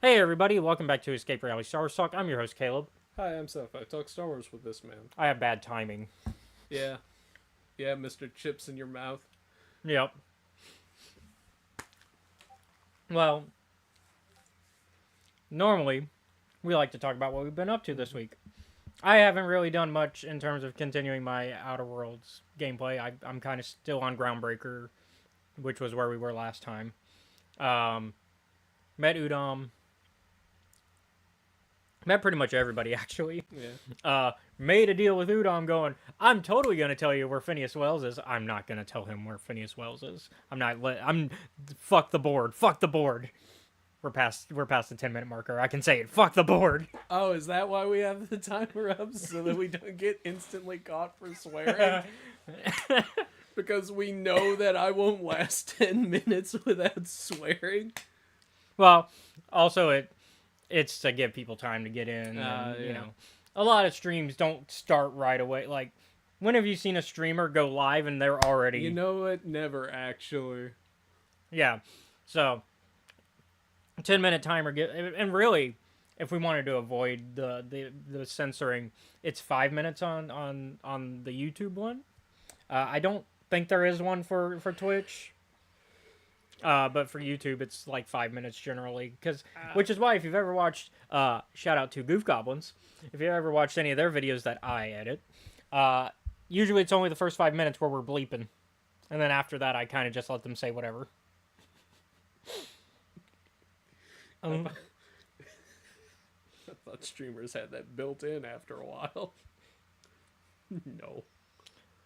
Hey everybody, welcome back to Escape Reality Star Wars Talk. I'm your host Caleb. Hi, I'm Seth. I talk Star Wars with this man. I have bad timing. Yeah, yeah, Mr. Chips in your mouth. Yep. Well, normally we like to talk about what we've been up to this week. I haven't really done much in terms of continuing my Outer Worlds gameplay. I'm kind of still on Groundbreaker, which was where we were last time. Met Udom. Met pretty much everybody actually. Yeah. Made a deal with Udom going, I'm totally going to tell you where Phineas Wells is. I'm not going to tell him where Phineas Wells is. Fuck the board. Fuck the board. We're past the 10-minute marker. I can say it. Fuck the board. Oh, is that why we have the timer up so that we don't get instantly caught for swearing? Because we know that I won't last 10 minutes without swearing. Well, also it's to give people time to get in. And, Yeah. a lot of streams don't start right away. Like, when have you seen a streamer go live and they're already... You know what? Never actually. Yeah. So, 10-minute timer. And really, if we wanted to avoid the censoring, it's 5 minutes on the YouTube one. I don't think there is one for Twitch. But for YouTube, it's like 5 minutes generally. Which is why if you've ever watched, shout out to Goof Goblins, if you've ever watched any of their videos that I edit, usually it's only the first 5 minutes where we're bleeping. And then after that, I kind of just let them say whatever. I thought streamers had that built in after a while. No.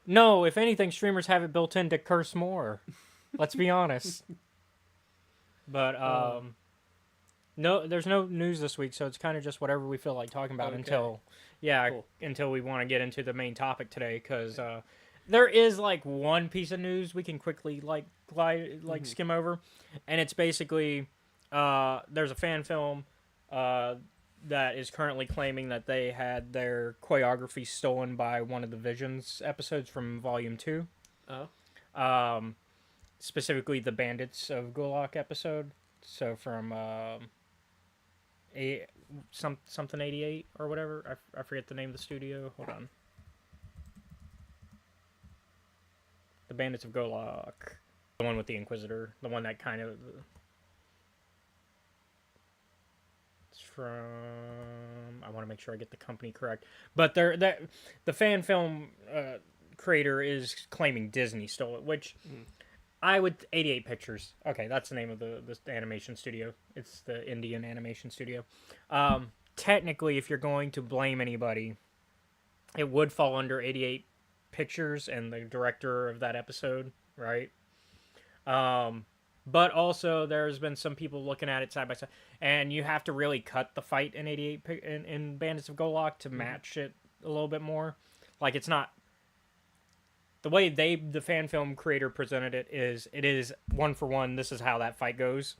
No, if anything, streamers have it built in to curse more. Let's be honest. But no, there's no news this week, so it's kind of just whatever we feel like talking about Okay. until we want to get into the main topic today. Because there is like one piece of news we can quickly skim over, and it's basically there's a fan film that is currently claiming that they had their choreography stolen by one of the Visions episodes from Volume 2. Oh. Specifically the Bandits of Golak episode. So from something 88 or whatever. I forget the name of the studio. Hold on. The Bandits of Golak. The one with the Inquisitor. The one that kind of... It's from... I want to make sure I get the company correct. But the fan film creator is claiming Disney stole it, which... I would 88 Pictures. Okay, that's the name of the animation studio. It's the Indian animation studio. Technically, if you're going to blame anybody, it would fall under 88 Pictures and the director of that episode, right? But also, there's been some people looking at it side by side, and you have to really cut the fight in 88 in Bandits of Golak to match it a little bit more. Like, it's not. The way the fan film creator presented it is one for one. This is how that fight goes,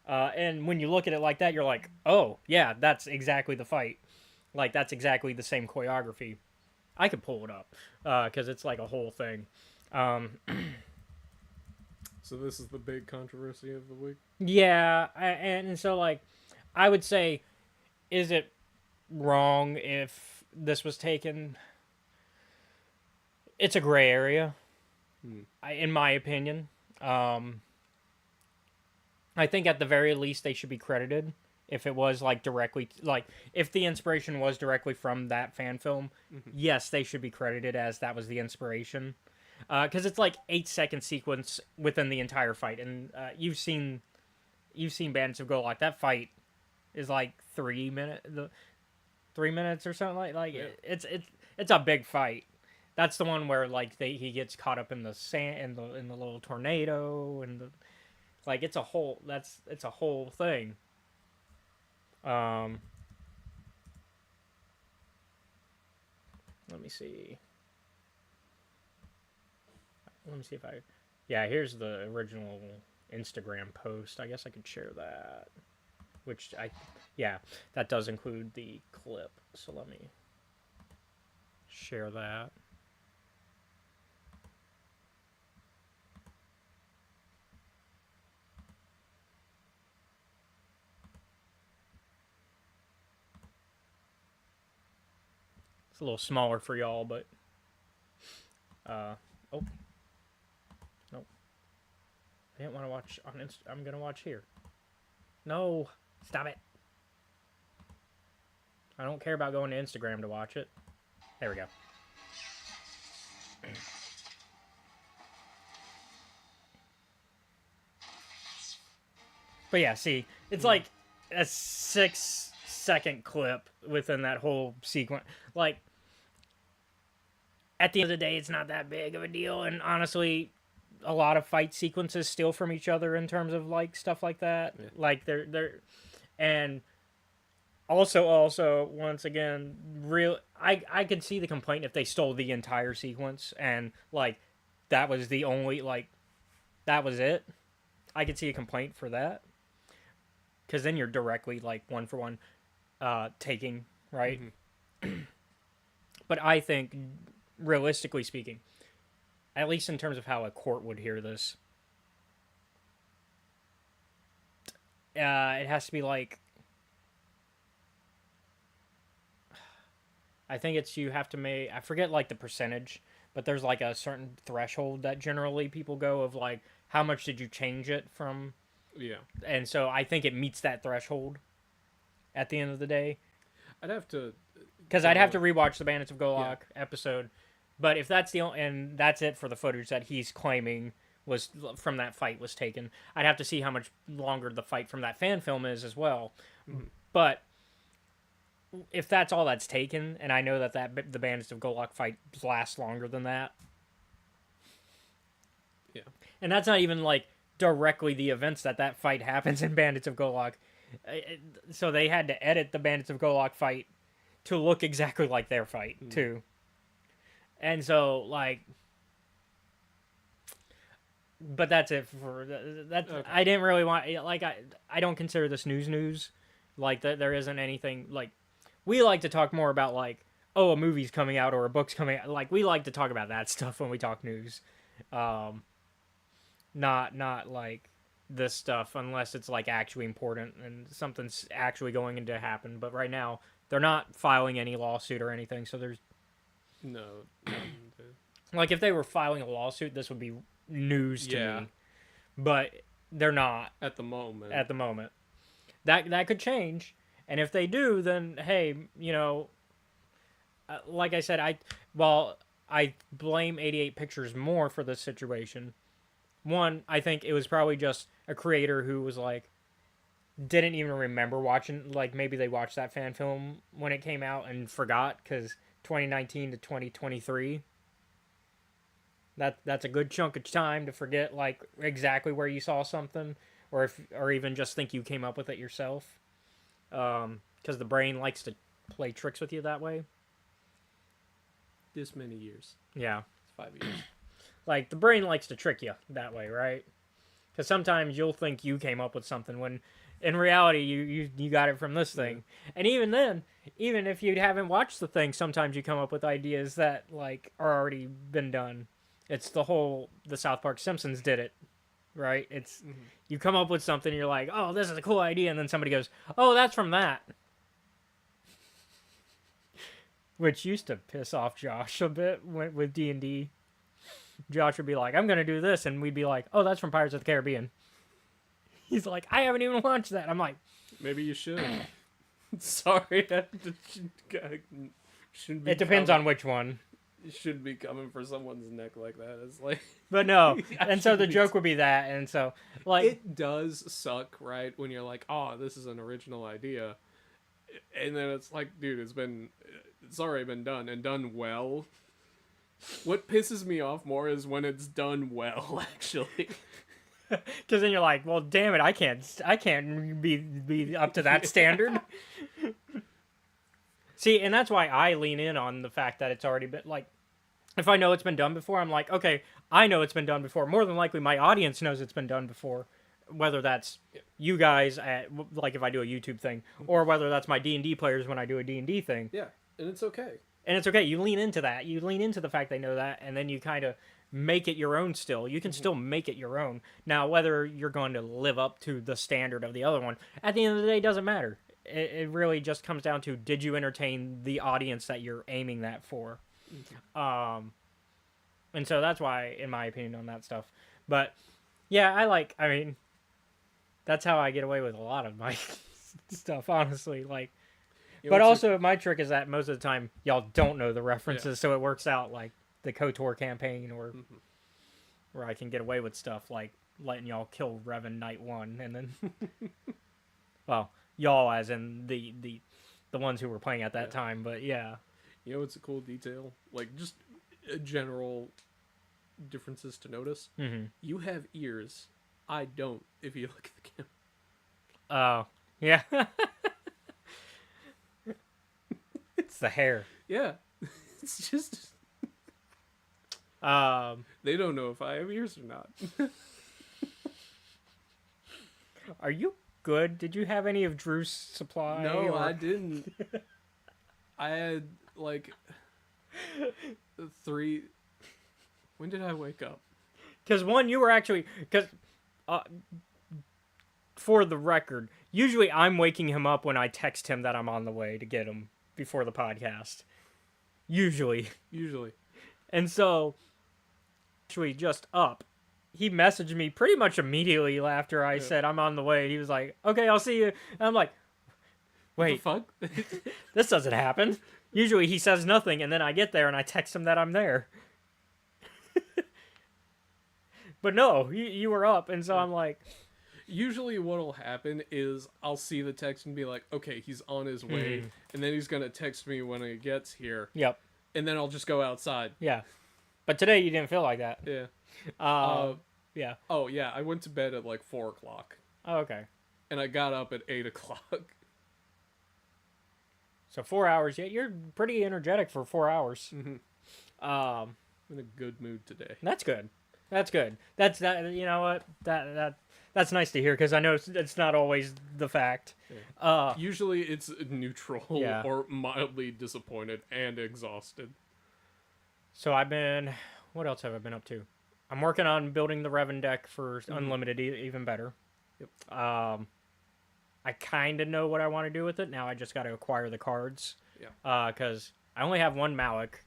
and when you look at it like that, you're like, oh yeah, that's exactly the fight. Like that's exactly the same choreography. I could pull it up because it's like a whole thing. So this is the big controversy of the week? Yeah, and so like, I would say, is it wrong if this was taken? It's a gray area, in my opinion. I think at the very least they should be credited if it was like directly if the inspiration was directly from that fan film. Yes, they should be credited as that was the inspiration, because it's like 8 second sequence within the entire fight, and you've seen Bandits of Golak. That fight is like 3 minutes or something Yeah. it's a big fight. That's the one where like he gets caught up in the sand in the little tornado and it's a whole thing. Let me see. If I here's the original Instagram post. I guess I could share that. That does include the clip. So let me share that. a little smaller for y'all, but oh no, I didn't want to watch on I'm gonna watch here. No, stop it. I don't care about going to Instagram to watch it. There we go. But yeah, see, it's like a 6-second clip within that whole sequence. Like, at the end of the day, it's not that big of a deal. And honestly, a lot of fight sequences steal from each other in terms of like stuff like that. Yeah. Like they're, and also once again, I could see the complaint if they stole the entire sequence and like that was the only like that was it. I could see a complaint for that. Because then you're directly, like, one for one taking, right? Mm-hmm. But I think, realistically speaking, at least in terms of how a court would hear this, it has to be, like... I think it's you have to make... I forget, like, the percentage, but there's, like, a certain threshold that generally people go of, like, how much did you change it from... Yeah. And so I think it meets that threshold at the end of the day. I'd have to... Because I'd have to rewatch the Bandits of Golok episode. But if that's the only... And that's it for the footage that he's claiming was from that fight was taken. I'd have to see how much longer the fight from that fan film is as well. Mm-hmm. But if that's all that's taken, and I know that the Bandits of Golok fight lasts longer than that. Yeah. And that's not even like... directly the events that fight happens in Bandits of Golok. So they had to edit the Bandits of Golok fight to look exactly like their fight, too. And so, like... But that's it for... that. Okay. I didn't really want... Like, I don't consider this news. Like, there isn't anything... Like, we like to talk more about, like, oh, a movie's coming out or a book's coming out. Like, we like to talk about that stuff when we talk news. Not like this stuff unless it's like actually important and something's actually going to happen. But right now they're not filing any lawsuit or anything, so there's no. Like if they were filing a lawsuit, this would be news to me. But they're not at the moment. That could change, and if they do, then hey, you know, like I said, I blame 88 Pictures more for this situation. One, I think it was probably just a creator who was like, didn't even remember watching, like maybe they watched that fan film when it came out and forgot because 2019 to 2023, that's a good chunk of time to forget like exactly where you saw something or even just think you came up with it yourself. Because the brain likes to play tricks with you that way. This many years. Yeah. It's 5 years. Like, the brain likes to trick you that way, right? Because sometimes you'll think you came up with something when, in reality, you got it from this thing. Yeah. And even then, even if you haven't watched the thing, sometimes you come up with ideas that, like, are already been done. It's the South Park Simpsons did it, right? It's, you come up with something, you're like, oh, this is a cool idea, and then somebody goes, oh, that's from that. Which used to piss off Josh a bit with D&D. Josh would be like, I'm going to do this. And we'd be like, oh, that's from Pirates of the Caribbean. He's like, I haven't even watched that. I'm like, maybe you should. Sorry. It depends on which one. You shouldn't be coming for someone's neck like that. It's like... But no. And so the joke would be that. And so, like... It does suck, right? When you're like, oh, this is an original idea. And then it's like, dude, it's already been done and done well. What pisses me off more is when it's done well, actually. Because then you're like, well, damn it, I can't be up to that standard. See, and that's why I lean in on the fact that it's already been, like, if I know it's been done before, I'm like, okay, I know it's been done before. More than likely, my audience knows it's been done before. Whether that's you guys, like if I do a YouTube thing, or whether that's my D&D players when I do a D&D thing. Yeah, and it's okay. And it's okay. You lean into that. You lean into the fact they know that, and then you kind of make it your own still. You can still make it your own. Now, whether you're going to live up to the standard of the other one, at the end of the day, doesn't matter. it really just comes down to, did you entertain the audience that you're aiming that for? And so that's why, in my opinion, on that stuff. But yeah, I mean, that's how I get away with a lot of my stuff, honestly. Like, but also my trick is that most of the time y'all don't know the references, so it works out, like the KOTOR campaign, or where I can get away with stuff like letting y'all kill Revan Night 1, and then well, y'all as in the ones who were playing at that time, but yeah. You know, it's a cool detail, like just general differences to notice. You have ears, I don't. If you look at the camera. Oh, yeah. It's the hair. Yeah, it's just they don't know if I have ears or not. Are you good? Did you have any of Drew's supply? No, I didn't. I had like 3. When did I wake up? Because one, you were actually, because for the record, usually I'm waking him up when I text him that I'm on the way to get him before the podcast. Usually. And so, actually just up. He messaged me pretty much immediately after I said I'm on the way. He was like, okay, I'll see you. And I'm like, wait, what the fuck? This doesn't happen. Usually he says nothing, and then I get there and I text him that I'm there. But no, you were up, and so I'm like... Usually what'll happen is I'll see the text and be like, okay, he's on his way, and then he's going to text me when he gets here. Yep. And then I'll just go outside. Yeah. But today you didn't feel like that. Yeah. Yeah. Oh, yeah, I went to bed at like 4 o'clock. Oh, okay. And I got up at 8 o'clock. So 4 hours. Yeah, you're pretty energetic for 4 hours. I'm in a good mood today. That's good. That's good. That's that. You know what? That's nice to hear, because I know it's not always the fact. Yeah. Usually it's neutral Yeah. or mildly disappointed and exhausted. So what else have I been up to? I'm working on building the Revan deck for Unlimited, even better. Yep. I kind of know what I want to do with it. Now I just got to acquire the cards. Yeah. Because I only have one Malik.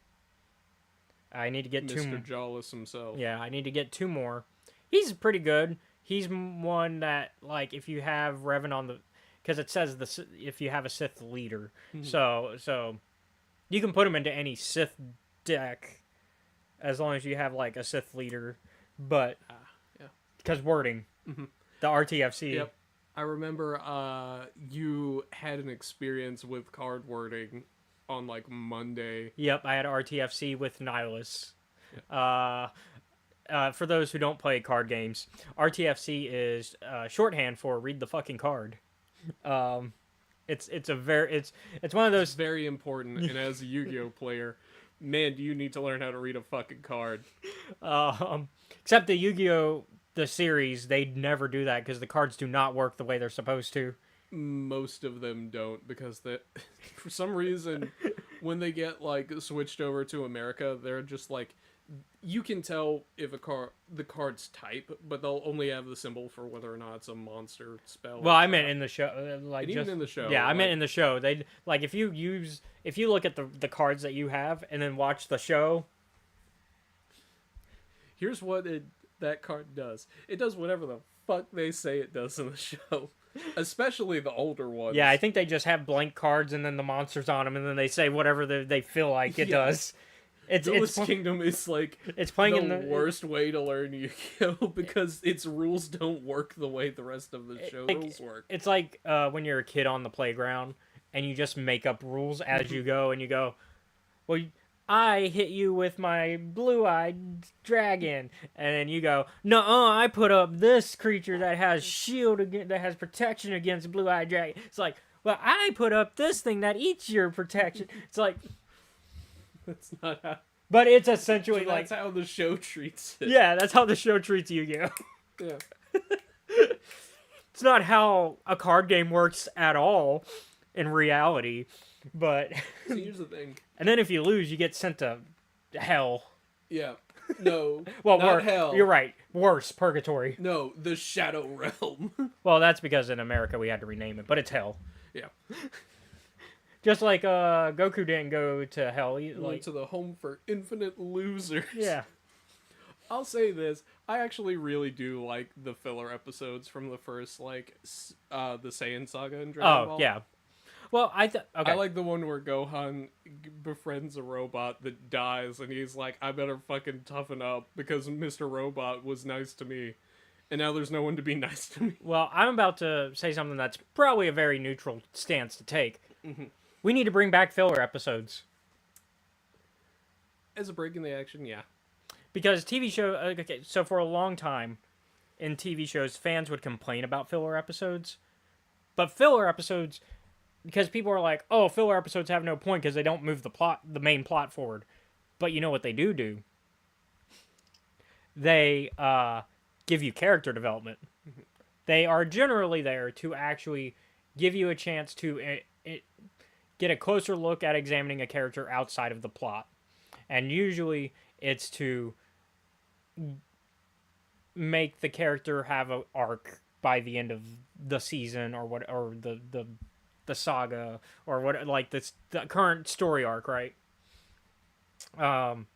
I need to get two more. Mr. Jawless himself. Yeah, I need to get 2 more. He's pretty good. He's one that, like, if you have Revan on the... Because it says if you have a Sith leader. So you can put him into any Sith deck as long as you have, like, a Sith leader. But... Because wording. The RTFC. Yep. I remember you had an experience with card wording on, like, Monday. Yep, I had RTFC with Nihilus. For those who don't play card games, RTFC is shorthand for read the fucking card. It's one of those... It's very important, and as a Yu-Gi-Oh player, man, do you need to learn how to read a fucking card. Except the Yu-Gi-Oh! The series, they never do that, because the cards do not work the way they're supposed to. Most of them don't, because for some reason, when they get, like, switched over to America, they're just like... You can tell if the card's type, but they'll only have the symbol for whether or not it's a monster spell. Well, I meant in the show, like, even in the show. Yeah, I meant in the show. They like if you look at the cards that you have and then watch the show. Here's what that card does. It does whatever the fuck they say it does in the show, especially the older ones. Yeah, I think they just have blank cards and then the monsters on them, and then they say whatever they feel like it does. Duelist Kingdom is like it's playing the worst way to learn Yu-Gi-Oh! Because its rules don't work the way the rest of the show rules work. It's like when you're a kid on the playground and you just make up rules as you go, and you go, well, I hit you with my blue-eyed dragon, and then you go, nuh-uh, I put up this creature that has shield that has protection against blue-eyed dragon. It's like, well, I put up this thing that eats your protection. It's like... That's not how... But it's essentially so that's how the show treats it. Yeah, that's how the show treats Yu-Gi-Oh! Yeah. It's not how a card game works at all in reality, but... So here's the thing. And then if you lose, you get sent to hell. Yeah. No, well, not hell. You're right. Worse, purgatory. No, the Shadow Realm. Well, that's because in America we had to rename it, but it's hell. Yeah. Just like Goku didn't go to hell. Went Like, to the home for infinite losers. yeah. I'll say this. I actually really do like the filler episodes from the first, like, the Saiyan saga in Dragon Ball. Yeah. Well, okay. I like the one where Gohan befriends a robot that dies, and he's like, I better fucking toughen up because Mr. Robot was nice to me, and now there's no one to be nice to me. Well, I'm about to say something that's probably a very neutral stance to take. Mm-hmm. We need to bring back filler episodes. As a break in the action, yeah. Because TV show, okay, so for a long time in TV shows, fans would complain about filler episodes. But filler episodes, because people are like, oh, filler episodes have no point because they don't move the main plot forward. But you know what they do? They give you character development. Mm-hmm. They are generally there to actually give you a chance to get a closer look at examining a character outside of the plot. And usually it's to make the character have an arc by the end of the season or what, or the saga, or what, like the current story arc, right? And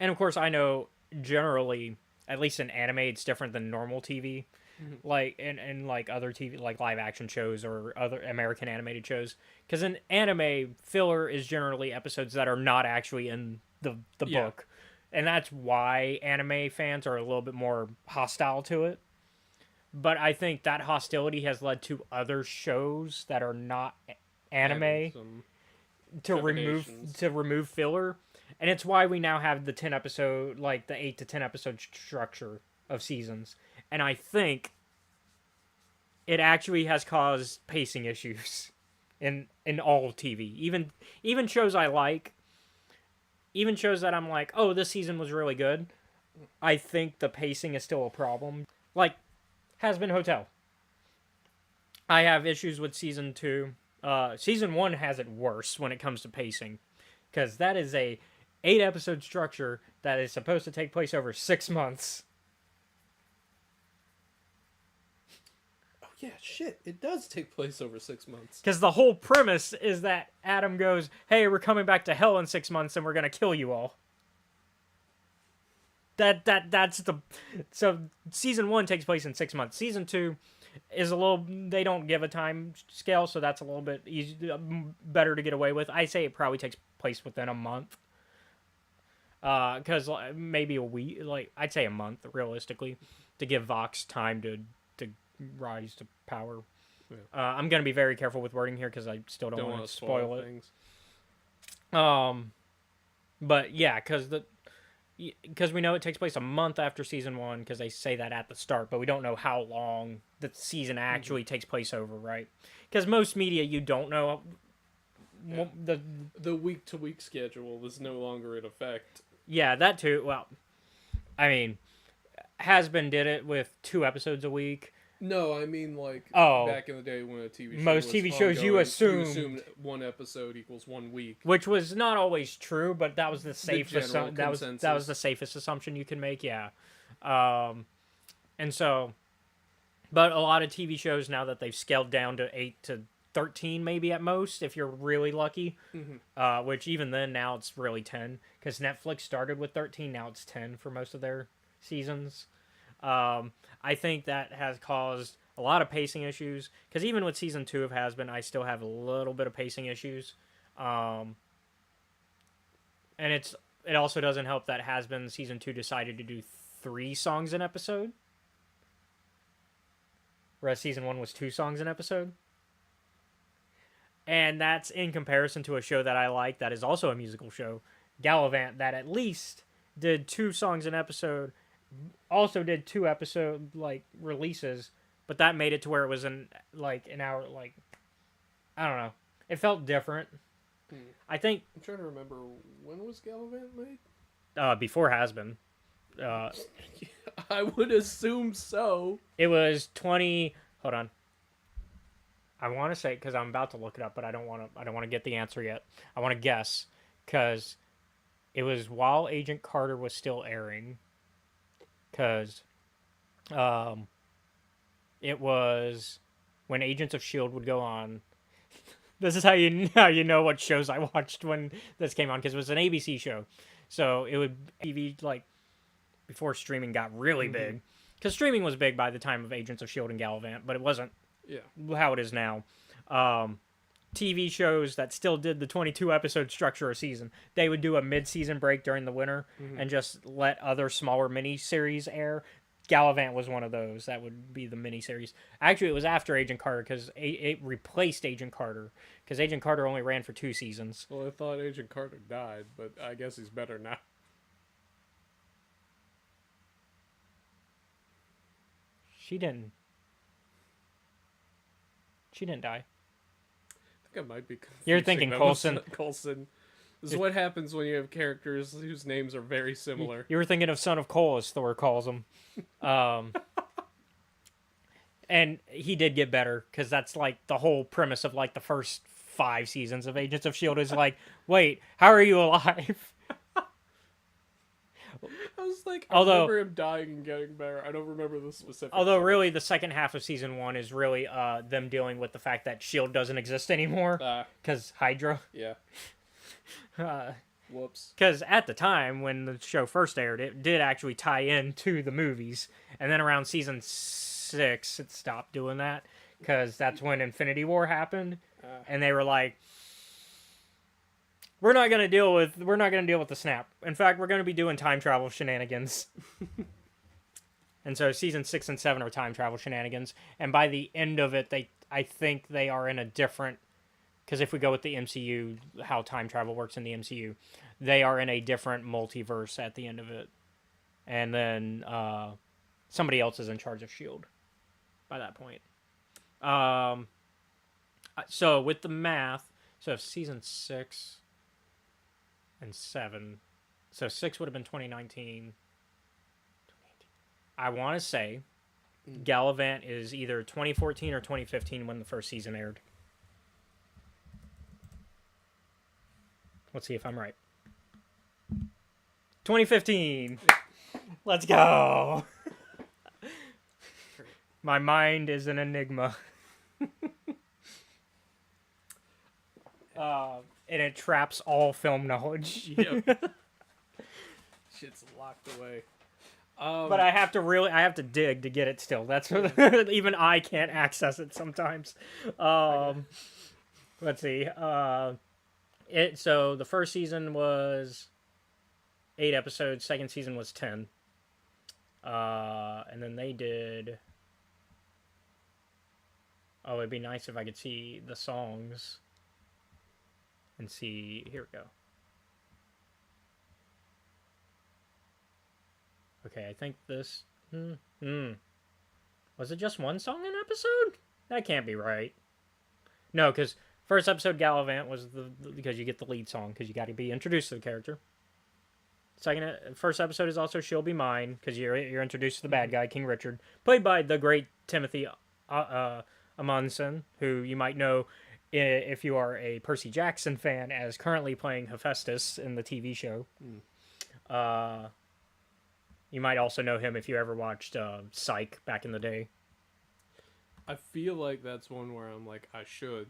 of course I know generally, at least in anime, it's different than normal TV. Mm-hmm. Like in like other TV, like live action shows or other American animated shows, because in anime, filler is generally episodes that are not actually in the book, and that's why anime fans are a little bit more hostile to it. But I think that hostility has led to other shows that are not anime to remove filler, and it's why we now have the 10 episode, like the 8 to 10 episode structure of seasons. And I think it actually has caused pacing issues in all TV. Even shows I like, even shows that I'm like, oh, this season was really good, I think the pacing is still a problem. Like, Has Been Hotel. I have issues with season 2. Season 1 has it worse when it comes to pacing, because that is a 8 episode structure that is supposed to take place over 6 months. Yeah, shit. It does take place over 6 months. Because the whole premise is that Adam goes, hey, we're coming back to hell in 6 months and we're going to kill you all. That's the... So, season 1 takes place in 6 months. Season 2 is a little... They don't give a time scale, so that's a little bit better to get away with. I say it probably takes place within a month. Because maybe a week... Like, I'd say a month, realistically, to give Vox time to rise to power. Yeah. I'm gonna be very careful with wording here because I still don't want to spoil it. Things. But yeah, because we know it takes place a month after season 1, because they say that at the start, but we don't know how long the season actually takes place over, right? Because most media, you don't know. Yeah. The week to week schedule is no longer in effect. Yeah, that too. Well, I mean, Has Been did it with 2 episodes a week. No, I mean, like, back in the day when a TV show most TV shows ongoing, you assumed 1 episode equals 1 week, which was not always true, but that was the safest. That was the safest assumption you can make. Yeah, and so, but a lot of TV shows now that they've scaled down to 8 to 13, maybe at most, if you're really lucky. Mm-hmm. Which even then, now it's really 10, because Netflix started with 13. Now it's 10 for most of their seasons. I think that has caused a lot of pacing issues, because even with season 2 of Has Been, I still have a little bit of pacing issues. And it also doesn't help that Has Been season 2 decided to do 3 songs an episode, whereas season 1 was 2 songs an episode. And that's in comparison to a show that I like that is also a musical show, Gallivant, that at least did 2 songs an episode. Also did 2 episode releases, but that made it to where it was an hour. I don't know, it felt different. I think I'm trying to remember, when was Gallivant made? Before Has Been. I would assume so. It was 20. Hold on. I want to say, because I'm about to look it up, but I don't want to get the answer yet. I want to guess, because it was while Agent Carter was still airing. Because it was when Agents of S.H.I.E.L.D. would go on. This is how you know what shows I watched when this came on, because it was an ABC show, so it would TV like before streaming got really big, because streaming was big by the time of Agents of Shield and Gallivant, but it wasn't Yeah. how it is now. TV shows that still did the 22 episode structure a season, they would do a mid-season break during the winter and just let other smaller mini-series air. Gallivant was one of those. That would be the mini-series. Actually, it was after Agent Carter, because it replaced Agent Carter, because Agent Carter only ran for 2 seasons. Well, I thought Agent Carter died, but I guess he's better now. She didn't die. I think I might be confusing You're thinking them. Coulson. Coulson. This is what happens when you have characters whose names are very similar. You were thinking of Son of Cole, as Thor calls him. And he did get better, because that's like the whole premise of like the first 5 seasons of Agents of S.H.I.E.L.D. is like, wait, how are you alive? I was like, I Although- remember him dying and getting better. I don't remember the specific. Although really the second half of season 1 is really them dealing with the fact that S.H.I.E.L.D. doesn't exist anymore, because Hydra. Yeah. Whoops. Because at the time when the show first aired, it did actually tie in to the movies, and then around season 6 it stopped doing that, because that's when Infinity War happened, and they were like, we're not gonna deal with the snap. In fact, we're gonna be doing time travel shenanigans. And so season 6 and 7 are time travel shenanigans, and by the end of it, I think they are in a different. Because if we go with the MCU, how time travel works in the MCU, they are in a different multiverse at the end of it. And then somebody else is in charge of S.H.I.E.L.D. by that point. So with the math, so if season 6 and 7, so 6 would have been 2019. I want to say Gallivant is either 2014 or 2015 when the first season aired. Let's see if I'm right. 2015. Let's go. My mind is an enigma. And it traps all film knowledge. Yep. Shit's locked away. But I have to dig to get it still. That's even I can't access it sometimes. Let's see. So the first season was 8 episodes. Second season was 10. And then they did. Oh, it'd be nice if I could see the songs. And see. Here we go. Okay, I think this. Was it just one song an episode? That can't be right. No, because first episode Gallivant was because you get the lead song, because you got to be introduced to the character. First episode is also "She'll Be Mine," because you're introduced to the bad guy, King Richard, played by the great Timothy Amundsen, who you might know if you are a Percy Jackson fan, as currently playing Hephaestus in the TV show. You might also know him if you ever watched Psych back in the day. I feel like that's one where I'm like, I should.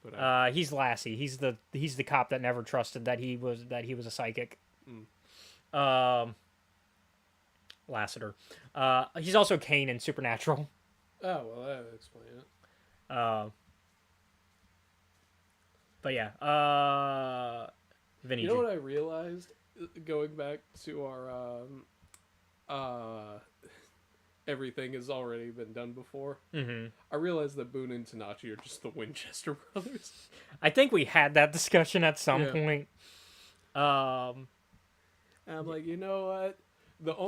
But he's Lassie. He's the cop that never trusted that he was a psychic. Lassiter. He's also Kane in Supernatural. Oh, well, that would explain it. But yeah. Vinny. You know what I realized? Going back to our everything has already been done before. Mm-hmm. I realized that Boone and Tanachi are just the Winchester brothers. I think we had that discussion at some point. And I'm like, you know what?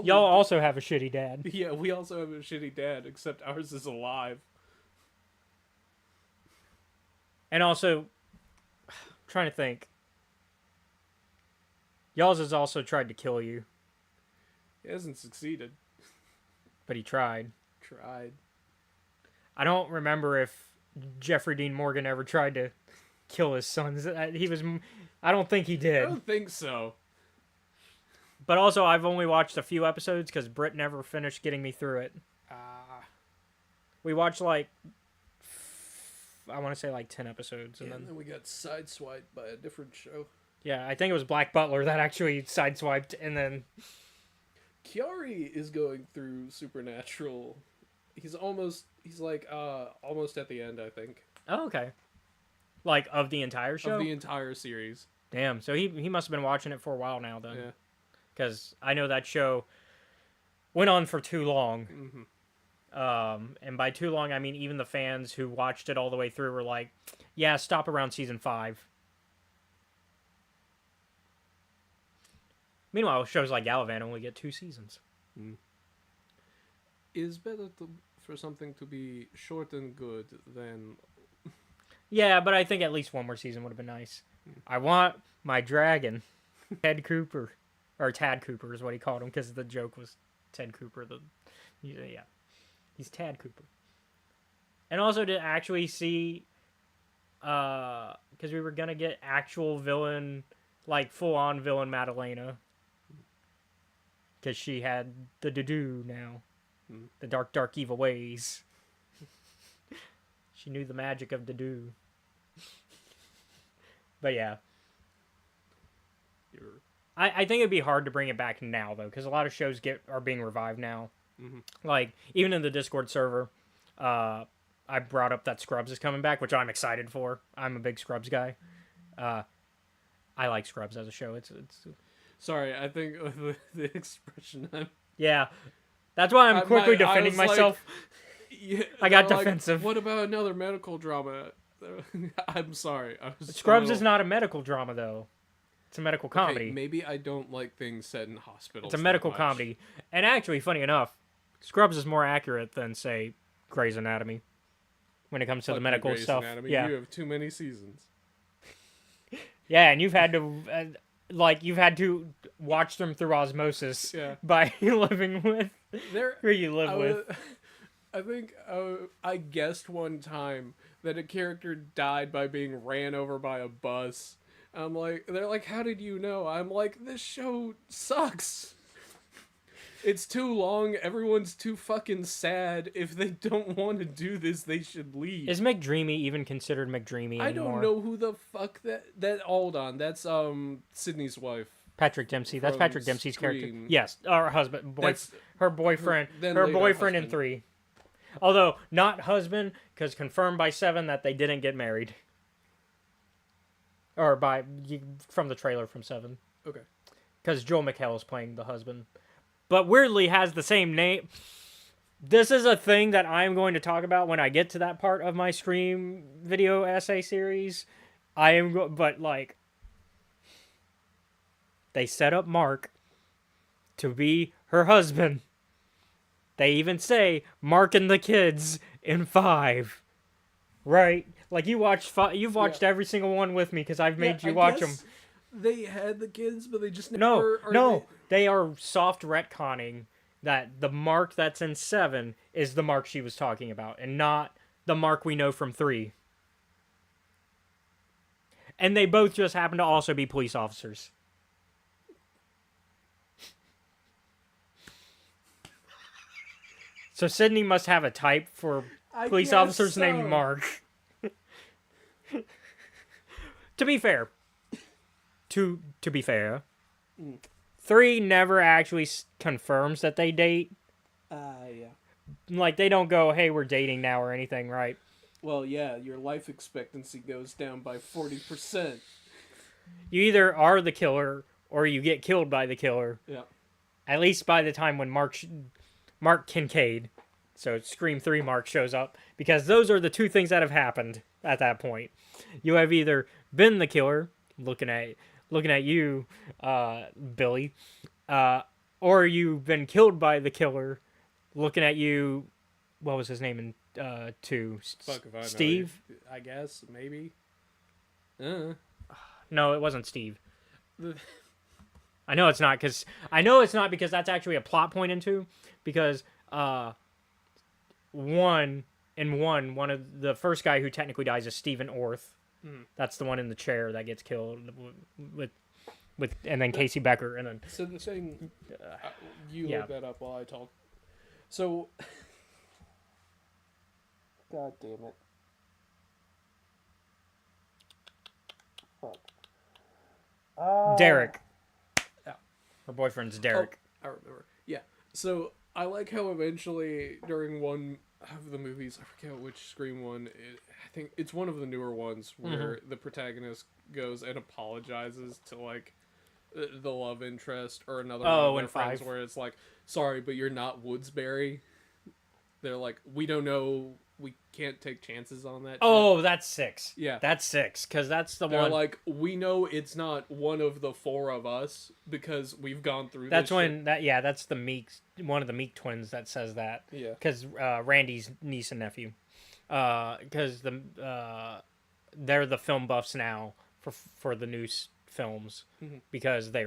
Y'all also have a shitty dad. Yeah, we also have a shitty dad, except ours is alive. And also, I'm trying to think. Y'all's has also tried to kill you. He hasn't succeeded. But he tried. I don't remember if Jeffrey Dean Morgan ever tried to kill his sons. I don't think he did. I don't think so. But also, I've only watched a few episodes because Britt never finished getting me through it. We watched like I want to say like 10 episodes, and And then we got sideswiped by a different show. yeah, I think it was Black Butler that actually sideswiped, and then Kiari is going through Supernatural. He's almost at the end, I think. oh, okay, like of the entire show. Of the entire series. Damn, so he must have been watching it for a while now then, Yeah. because I know that show went on for too long. Mm-hmm. And by too long, I mean even the fans who watched it all the way through were like, "Yeah, stop around season 5." Meanwhile, shows like Galavan only get 2 seasons. Is better for something to be short and good than... Yeah, but I think at least one more season would have been nice. I want my dragon, Ted Cooper, or Tad Cooper is what he called him because the joke was Ted Cooper. Yeah, he's Tad Cooper. And also to actually see, because we were gonna get actual villain, like full-on villain Madalena, because she had the do now, the dark evil ways. She knew the magic of the do. But yeah. I think it'd be hard to bring it back now, though, because a lot of shows are being revived now. Mm-hmm. Like, even in the Discord server, I brought up that Scrubs is coming back, which I'm excited for. I'm a big Scrubs guy. I like Scrubs as a show. It's Sorry, I think the expression... yeah. That's why I'm quickly defending myself. Yeah, I got defensive. What about another medical drama? I'm sorry. Scrubs is not a medical drama, though. It's a medical comedy. Okay, maybe I don't like things set in hospitals. It's a medical comedy. And actually, funny enough, Scrubs is more accurate than, say, Grey's Anatomy when it comes to the medical Grey's stuff. Anatomy. Yeah. You have too many seasons. Yeah, and you've had to watch them through osmosis by living with who you live with. I think I guessed one time that a character died by being ran over by a bus. I'm like, they're like, how did you know? I'm like, this show sucks. It's too long. Everyone's too fucking sad. If they don't want to do this, they should leave. Is McDreamy even considered McDreamy anymore? I don't know who the fuck that. Hold on, that's Sydney's wife. Patrick Dempsey. That's Patrick Dempsey's character. Yes, her husband, her boyfriend, her boyfriend in 3. Although not husband, because confirmed by 7 that they didn't get married. Or from the trailer from 7. Okay. Because Joel McHale is playing the husband, but weirdly has the same name. This is a thing that I'm going to talk about when I get to that part of my Scream video essay series. But like, they set up Mark to be her husband. They even say Mark and the kids in 5, right? Like you've watched every single one with me because I've made you watch them. They had the kids, but they just they are soft retconning that the Mark that's in 7 is the Mark she was talking about, and not the Mark we know from 3. And they both just happen to also be police officers. So Sydney must have a type for police officers named Mark. To be fair, 3 never actually confirms that they date. Yeah. Like, they don't go, hey, we're dating now or anything, right? Well, yeah, your life expectancy goes down by 40%. You either are the killer or you get killed by the killer. Yeah. At least by the time when Mark Kincaid, so Scream 3 Mark, shows up. Because those are the 2 things that have happened at that point. You have either been the killer, looking at you, Billy, or you've been killed by the killer, looking at you. What was his name in 2? Steve? I guess, maybe. No, it wasn't Steve. I know it's not because that's actually a plot point in 2, because one of the first guy who technically dies is Stephen Orth. That's the one in the chair that gets killed with and then Casey Becker, and then so the thing look that up while I talk. So God damn it. Derek. Yeah. Her boyfriend's Derek. Oh, I remember. Yeah. So I like how eventually during one of the movies, I forget which Scream one, I think it's one of the newer ones where the protagonist goes and apologizes to like the love interest or another one of their friends, where it's like, sorry, but you're not Woodsbury. They're like, we don't know, we can't take chances on that. Oh, that's 6. Yeah, that's 6 because that's the They're one. like, we know it's not one of the 4 of us because we've gone through. That's this when shit. that that's the Meek, one of the Meek twins that says that. Yeah, because Randy's niece and nephew. Because they're the film buffs now for the new films because they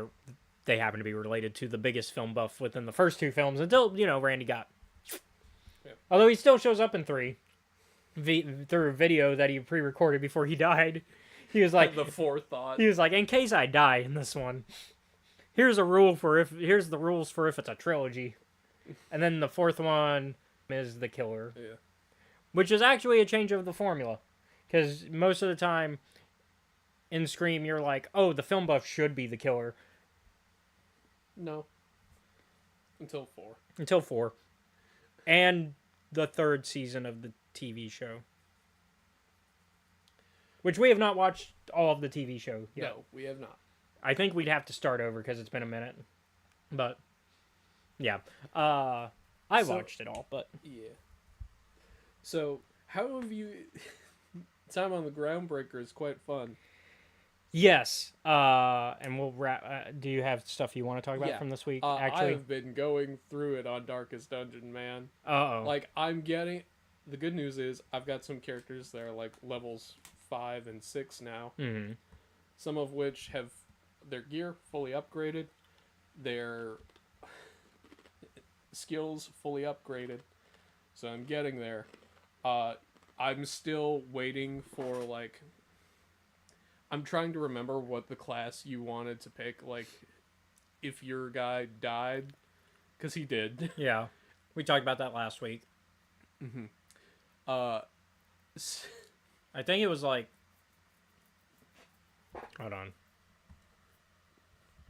happen to be related to the biggest film buff within the first 2 films until Randy got. Yeah. Although he still shows up in 3 through a video that he pre-recorded before he died. He was like the forethought. He was like, in case I die in this one, here's the rules for if it's a trilogy, and then the 4th one is the killer. Yeah. Which is actually a change of the formula. Because most of the time in Scream, you're like, oh, the film buff should be the killer. No. Until 4. Until 4. And the 3rd season of the TV show. Which we have not watched all of the TV show yet. No, we have not. I think we'd have to start over because it's been a minute. But, yeah. I watched it all, but... Yeah. So, how have you... Time on the Groundbreaker is quite fun. Yes. And we'll wrap... do you have stuff you want to talk about from this week, actually? I've been going through it on Darkest Dungeon, man. Uh-oh. Like, I'm getting... The good news is, I've got some characters that are, like, levels 5 and 6 now. Mm-hmm. Some of which have their gear fully upgraded. Their skills fully upgraded. So I'm getting there. I'm still waiting for, like... I'm trying to remember what the class you wanted to pick, like, if your guy died. Because he did. Yeah. We talked about that last week. Mm-hmm. I think it was, like... Hold on.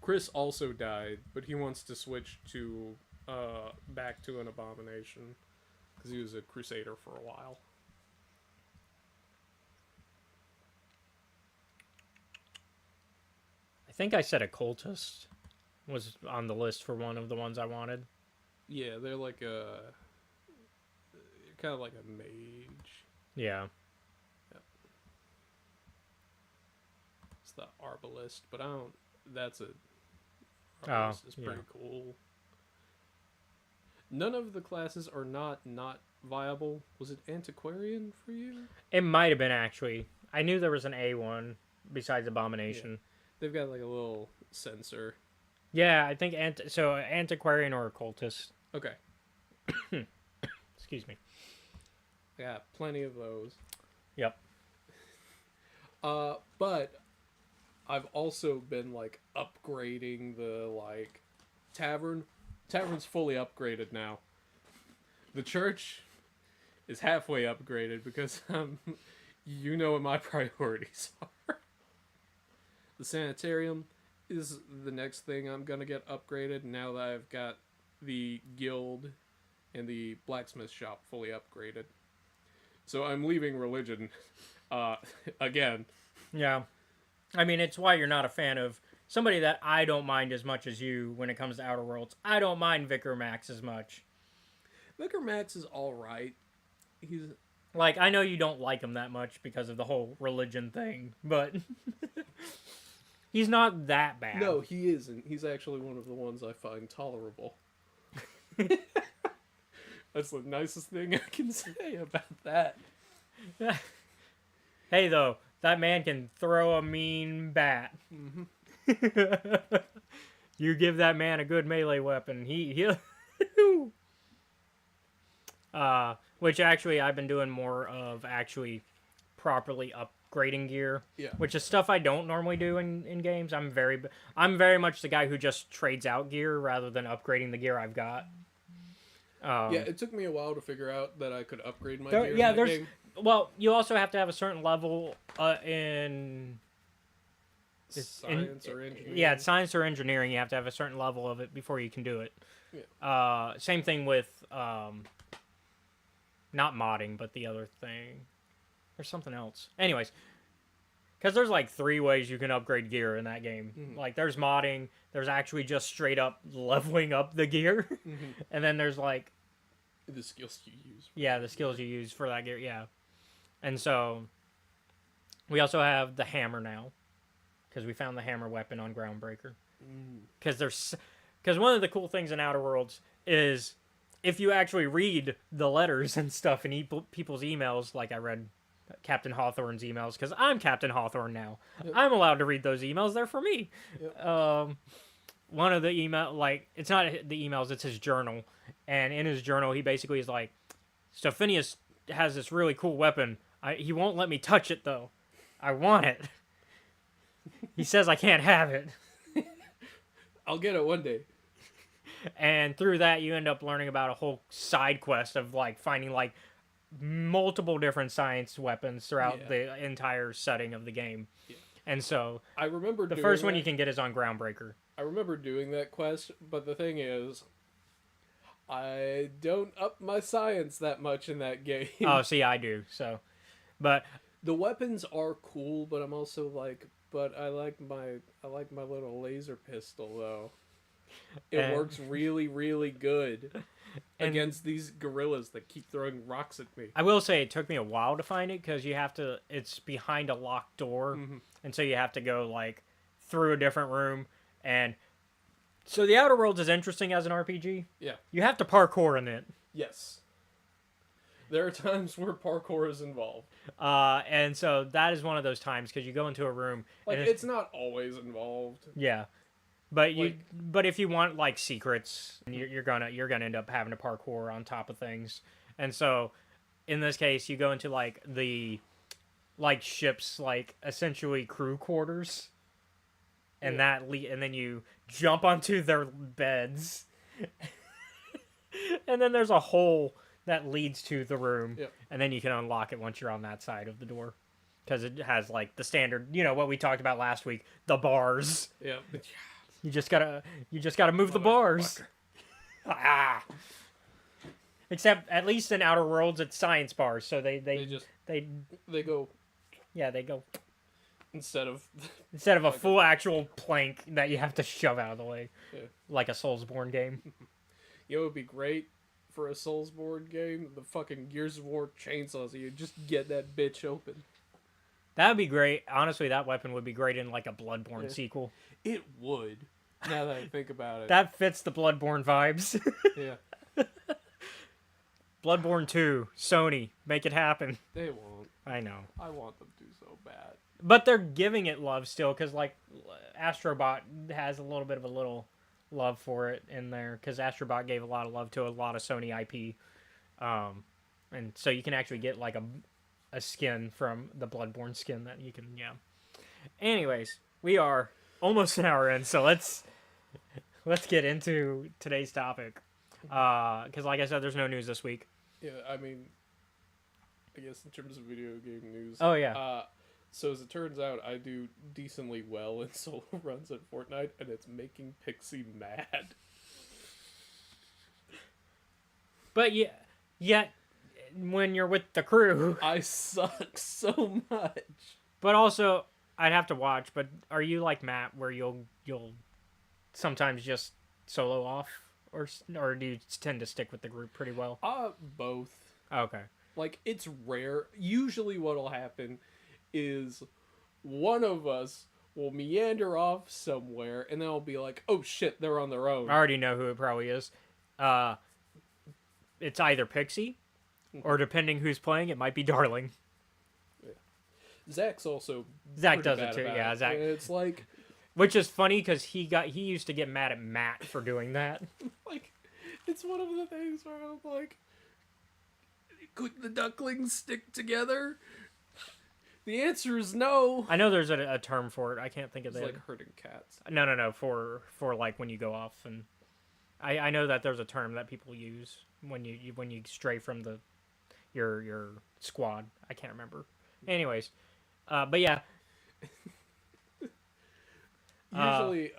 Chris also died, but he wants to switch to, back to an abomination. Because he was a crusader for a while. I think I said a cultist was on the list for one of the ones I wanted. Yeah, they're like kind of like a mage. Yeah. Yep. It's the arbalist, but I don't... That's a... Arbalist is pretty cool. None of the classes are not viable. Was it antiquarian for you? It might have been, actually. I knew there was an A one besides abomination. Yeah. They've got like a little sensor. Yeah, I think antiquarian or occultist. Okay. Excuse me. I got plenty of those. Yep. But I've also been like upgrading the like tavern. Tavern's fully upgraded now. The church is halfway upgraded because you know what my priorities are. The sanitarium is the next thing I'm gonna get upgraded now that I've got the guild and the blacksmith shop fully upgraded. So I'm leaving religion again. Yeah. I mean, it's why you're not a fan of somebody that I don't mind as much as you when it comes to Outer Worlds. I don't mind Vicar Max as much. Vicar Max is alright. He's... Like, I know you don't like him that much because of the whole religion thing, but... He's not that bad. No, he isn't. He's actually one of the ones I find tolerable. That's the nicest thing I can say about that. Hey, though, that man can throw a mean bat. Mm-hmm. You give that man a good melee weapon, he'll... which actually I've been doing more of actually properly upgrading gear. Yeah. Which is stuff I don't normally do in games. I'm very much the guy who just trades out gear rather than upgrading the gear I've got. Yeah, it took me a while to figure out that I could upgrade my gear. Yeah, there's... Game. Well, you also have to have a certain level in Science or engineering. Yeah, it's science or engineering. You have to have a certain level of it before you can do it. Yeah. Same thing with not modding, but the other thing. There's something else. Anyways, because there's like 3 ways you can upgrade gear in that game. Mm-hmm. Like there's modding, there's actually just straight up leveling up the gear, and then there's like the skills you use. Yeah, the skills you use for that gear. Yeah, and so we also have the hammer now, because we found the hammer weapon on Groundbreaker. Because one of the cool things in Outer Worlds is if you actually read the letters and stuff in people's emails, like I read Captain Hawthorne's emails, because I'm Captain Hawthorne now. Yep. I'm allowed to read those emails. They're for me. Yep. One of the email, like, it's not the emails, it's his journal. And in his journal, he basically is like, Stephanius has this really cool weapon. He won't let me touch it, though. I want it. He says I can't have it. I'll get it one day. And through that, you end up learning about a whole side quest of, like, finding, like, multiple different science weapons throughout the entire setting of the game. Yeah. And so I remember the first one you can get is on Groundbreaker. I remember doing that quest, but the thing is, I don't up my science that much in that game. Oh, see, I do. So, but the weapons are cool, but I'm also like, but I like my little laser pistol though. It works really, really good against these gorillas that keep throwing rocks at me. I will say it took me a while to find it because it's behind a locked door, and so you have to go like through a different room. And so the Outer Worlds is interesting as an RPG. Yeah, you have to parkour in it. Yes, there are times where parkour is involved. And so that is one of those times because you go into a room. Like it's not always involved. Yeah. But but if you want like secrets, you're gonna end up having to parkour on top of things. And so, in this case, you go into like the ships, like essentially crew quarters, and and then you jump onto their beds, and then there's a hole that leads to the room, and then you can unlock it once you're on that side of the door. Because it has like the standard, what we talked about last week, the bars. Yeah. You just gotta move the bars. Except at least in Outer Worlds, it's science bars, so they go. Yeah, they go. Instead of a full actual plank that you have to shove out of the way, like a Soulsborne game. It would be great for a Soulsborne game. The fucking Gears of War chainsaws. You just get that bitch open. That would be great. Honestly, that weapon would be great in like a Bloodborne sequel. It would. Now that I think about it. That fits the Bloodborne vibes. Yeah. Bloodborne 2, Sony, make it happen. They won't. I know. I want them to so bad. But they're giving it love still, because like Astrobot has a little bit of a little love for it in there, because Astrobot gave a lot of love to a lot of Sony IP. And so you can actually get like a skin from the Bloodborne skin that you can, Anyways, we are almost an hour in, so let's get into today's topic. Because like I said, there's no news this week. Yeah, I mean, I guess in terms of video game news. Oh, yeah. So as it turns out, I do decently well in solo runs at Fortnite, and it's making Pixie mad. But yet, when you're with the crew, I suck so much. But also, I'd have to watch. But are you like Matt, where you'll sometimes just solo off, or do you tend to stick with the group pretty well? Both. Okay. Like, it's rare. Usually, what'll happen is one of us will meander off somewhere, and then I'll be like, "Oh shit, they're on their own." I already know who it probably is. It's either Pixie, or depending who's playing, it might be Darling. Yeah. Zach does it too. Yeah, Zach. It's like, which is funny because he used to get mad at Matt for doing that. Like, it's one of the things where I'm like, could the ducklings stick together? The answer is no. I know there's a term for it. I can't think of it. It's like herding cats. No. For like when you go off, and I know that there's a term that people use when you stray from your squad. I can't remember. Anyways, but yeah. Usually,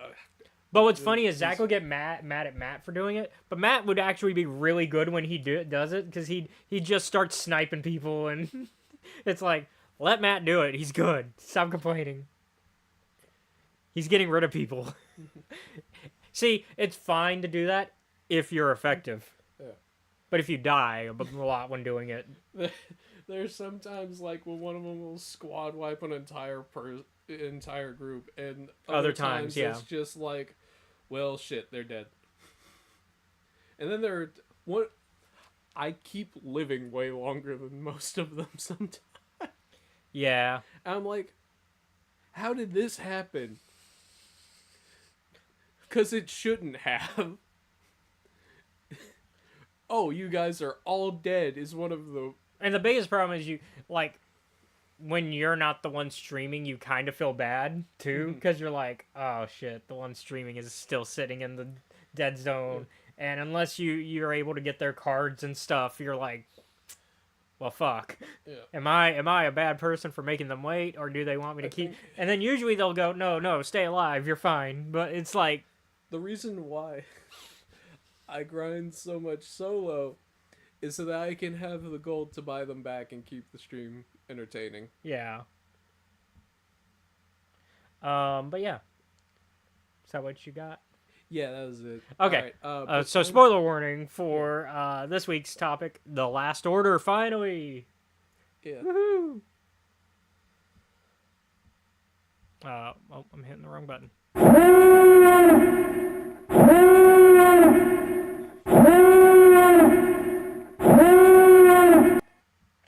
But what's funny is He's- Zach will get mad at Matt for doing it, but Matt would actually be really good when he does it because he just starts sniping people, and it's like, let Matt do it. He's good. Stop complaining. He's getting rid of people. See, it's fine to do that if you're effective. Yeah. But if you die a lot when doing it, there's sometimes like when one of them will squad wipe an entire group, and Other times, yeah. it's just like, well, shit, they're dead. And then what? I keep living way longer than most of them sometimes. yeah. I'm like, how did this happen? Because it shouldn't have. Oh, you guys are all dead is one of the... And the biggest problem is when you're not the one streaming, you kind of feel bad, too, because you're like, oh, shit, the one streaming is still sitting in the dead zone. Yeah. And unless you're able to get their cards and stuff, you're like, well, fuck. Yeah. Am I a bad person for making them wait, or do they want me to keep... And then usually they'll go, no, stay alive, you're fine. But it's like... The reason why I grind so much solo is so that I can have the gold to buy them back and keep the stream entertaining. Yeah. But yeah. Is that what you got? Yeah, that was it. Okay. Right, so spoiler warning for this week's topic: The Last Order. Finally. Yeah. Woohoo! I'm hitting the wrong button.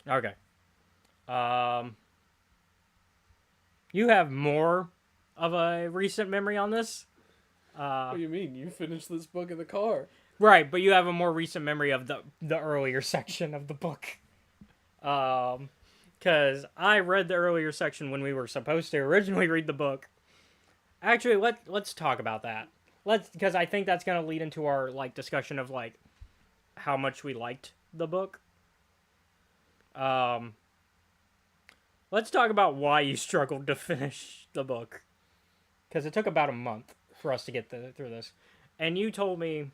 Okay. You have more of a recent memory on this? What do you mean? You finished this book in the car. Right, but you have a more recent memory of the earlier section of the book. Because I read the earlier section when we were supposed to originally read the book. Actually, let's talk about that. Because I think that's gonna lead into our discussion of how much we liked the book. Let's talk about why you struggled to finish the book. Because it took about a month for us to get through this. And you told me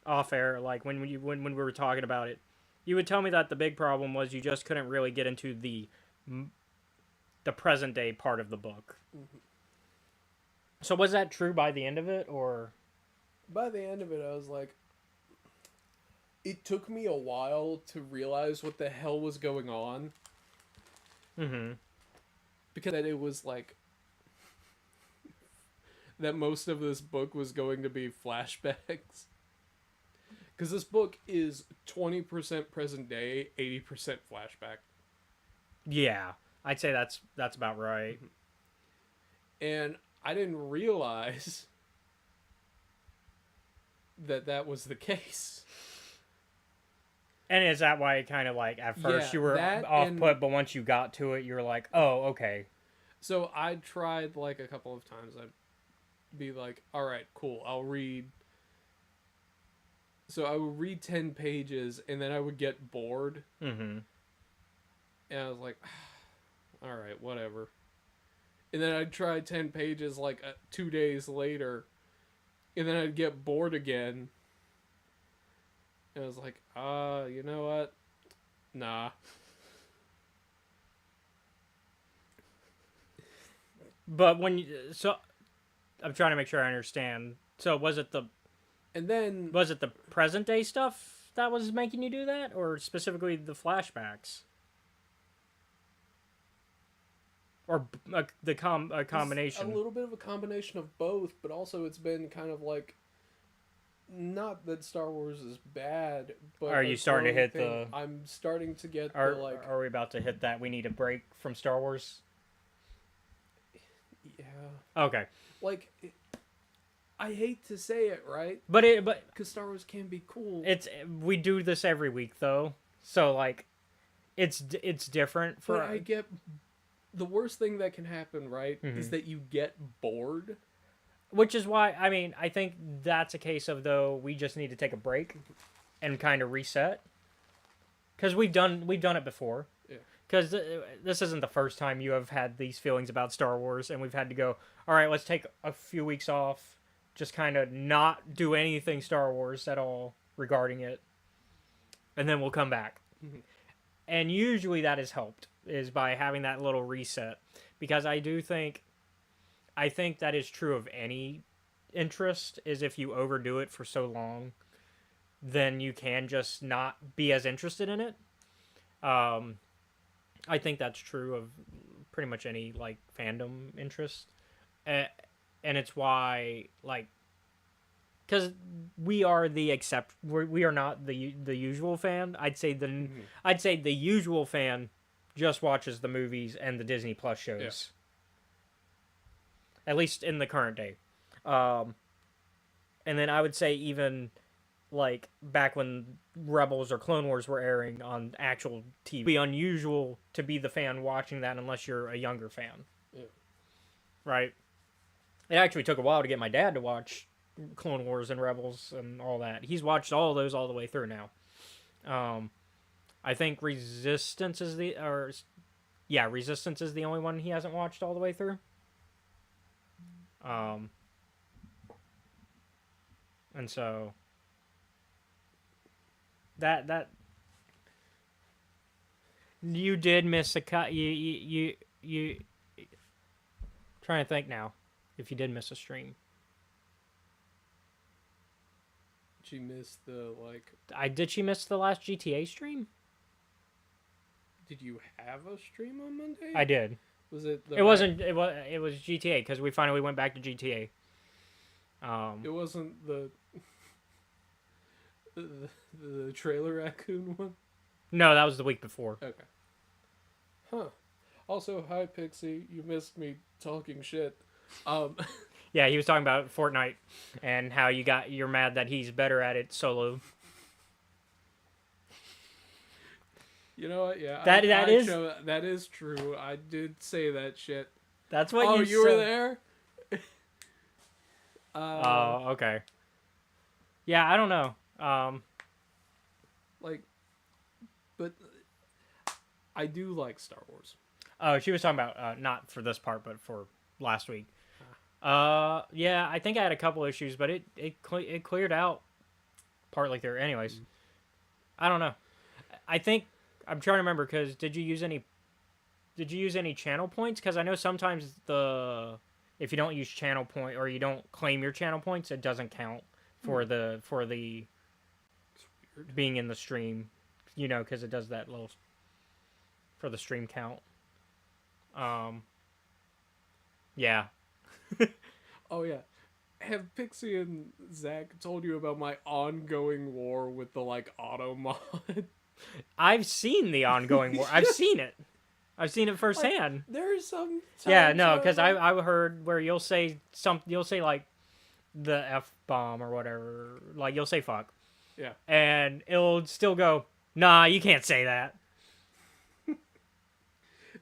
off air, when we were talking about it, you would tell me that the big problem was you just couldn't really get into the present day part of the book. Mm-hmm. So was that true by the end of it, or? By the end of it, I was like, it took me a while to realize what the hell was going on. Mm-hmm. Because it was that most of this book was going to be flashbacks. Because this book is 20% present day, 80% flashback. Yeah, I'd say that's about right. And I didn't realize that was the case. And is that why kind of at first you were off put, but once you got to it, you were like, oh, okay. So I tried a couple of times. I'd be like, all right, cool, I'll read. So I would read 10 pages, and then I would get bored. Mm-hmm. And I was like, all right, whatever. And then I'd try 10 pages 2 days later, and then I'd get bored again. And I was like, you know what? Nah. But so I'm trying to make sure I understand. So was it the present day stuff that was making you do that, or specifically the flashbacks? Or a combination? A little bit of a combination of both, but also it's been kind of not that Star Wars is bad, but are you starting to hit the... I'm starting to get Are we about to hit that we need a break from Star Wars? Yeah. Okay. I hate to say it, right? But because Star Wars can be cool. We do this every week though, so it's different for. But I get the worst thing that can happen, right, is that you get bored. Which is why I think that's a case of though we just need to take a break and kind of reset. Because we've done it before. Yeah. because this isn't the first time you have had these feelings about Star Wars, and we've had to go, all right, let's take a few weeks off, just kind of not do anything Star Wars at all regarding it, and then we'll come back. Mhm. And usually that has helped, is by having that little reset, because I think that is true of any interest, is if you overdo it for so long, then you can just not be as interested in it. I think that's true of pretty much any like fandom interest, and it's why like because we are the we are not the usual fan. I'd say the usual fan just watches the movies and the Disney Plus shows, at least in the current day. And then I would say even like back when Rebels or Clone Wars were airing on actual TV, it'd be unusual to be the fan watching that unless you're a younger fan. Yeah. Right? It actually took a while to get my dad to watch Clone Wars and Rebels and all that. He's watched all of those all the way through now. I think Resistance is the only one he hasn't watched all the way through. And so that you did miss a cut. You trying to think now if you did miss a stream. She missed the like. Did she miss the last GTA stream? Did you have a stream on Monday? I did. Was it? It wasn't. It was GTA because we finally went back to GTA. It wasn't the trailer raccoon one. No, that was the week before. Okay. Huh. Also, hi Pixie. You missed me talking shit. Yeah, he was talking about Fortnite and how you're mad that he's better at it solo. You know what? Yeah, that is true. I did say that shit. That's what you were said. there. Oh, okay. Yeah, I don't know. But I do like Star Wars. Oh, she was talking about not for this part, but for last week. Yeah, I think I had a couple issues, but it cleared out partly through. Anyways, I don't know. I think I'm trying to remember because did you use any channel points? Because I know sometimes if you don't use channel point or you don't claim your channel points, it doesn't count for the being in the stream. You know, because it does that little for the stream count. Yeah. Oh yeah. Have Pixie and Zach told you about my ongoing war with the like auto mod? I've seen the ongoing war. I've seen it. I've seen it firsthand. Like, there's some. Yeah, no, because I heard where you'll say like the F-bomb or whatever. Like you'll say fuck. Yeah. And it'll still go, nah, you can't say that.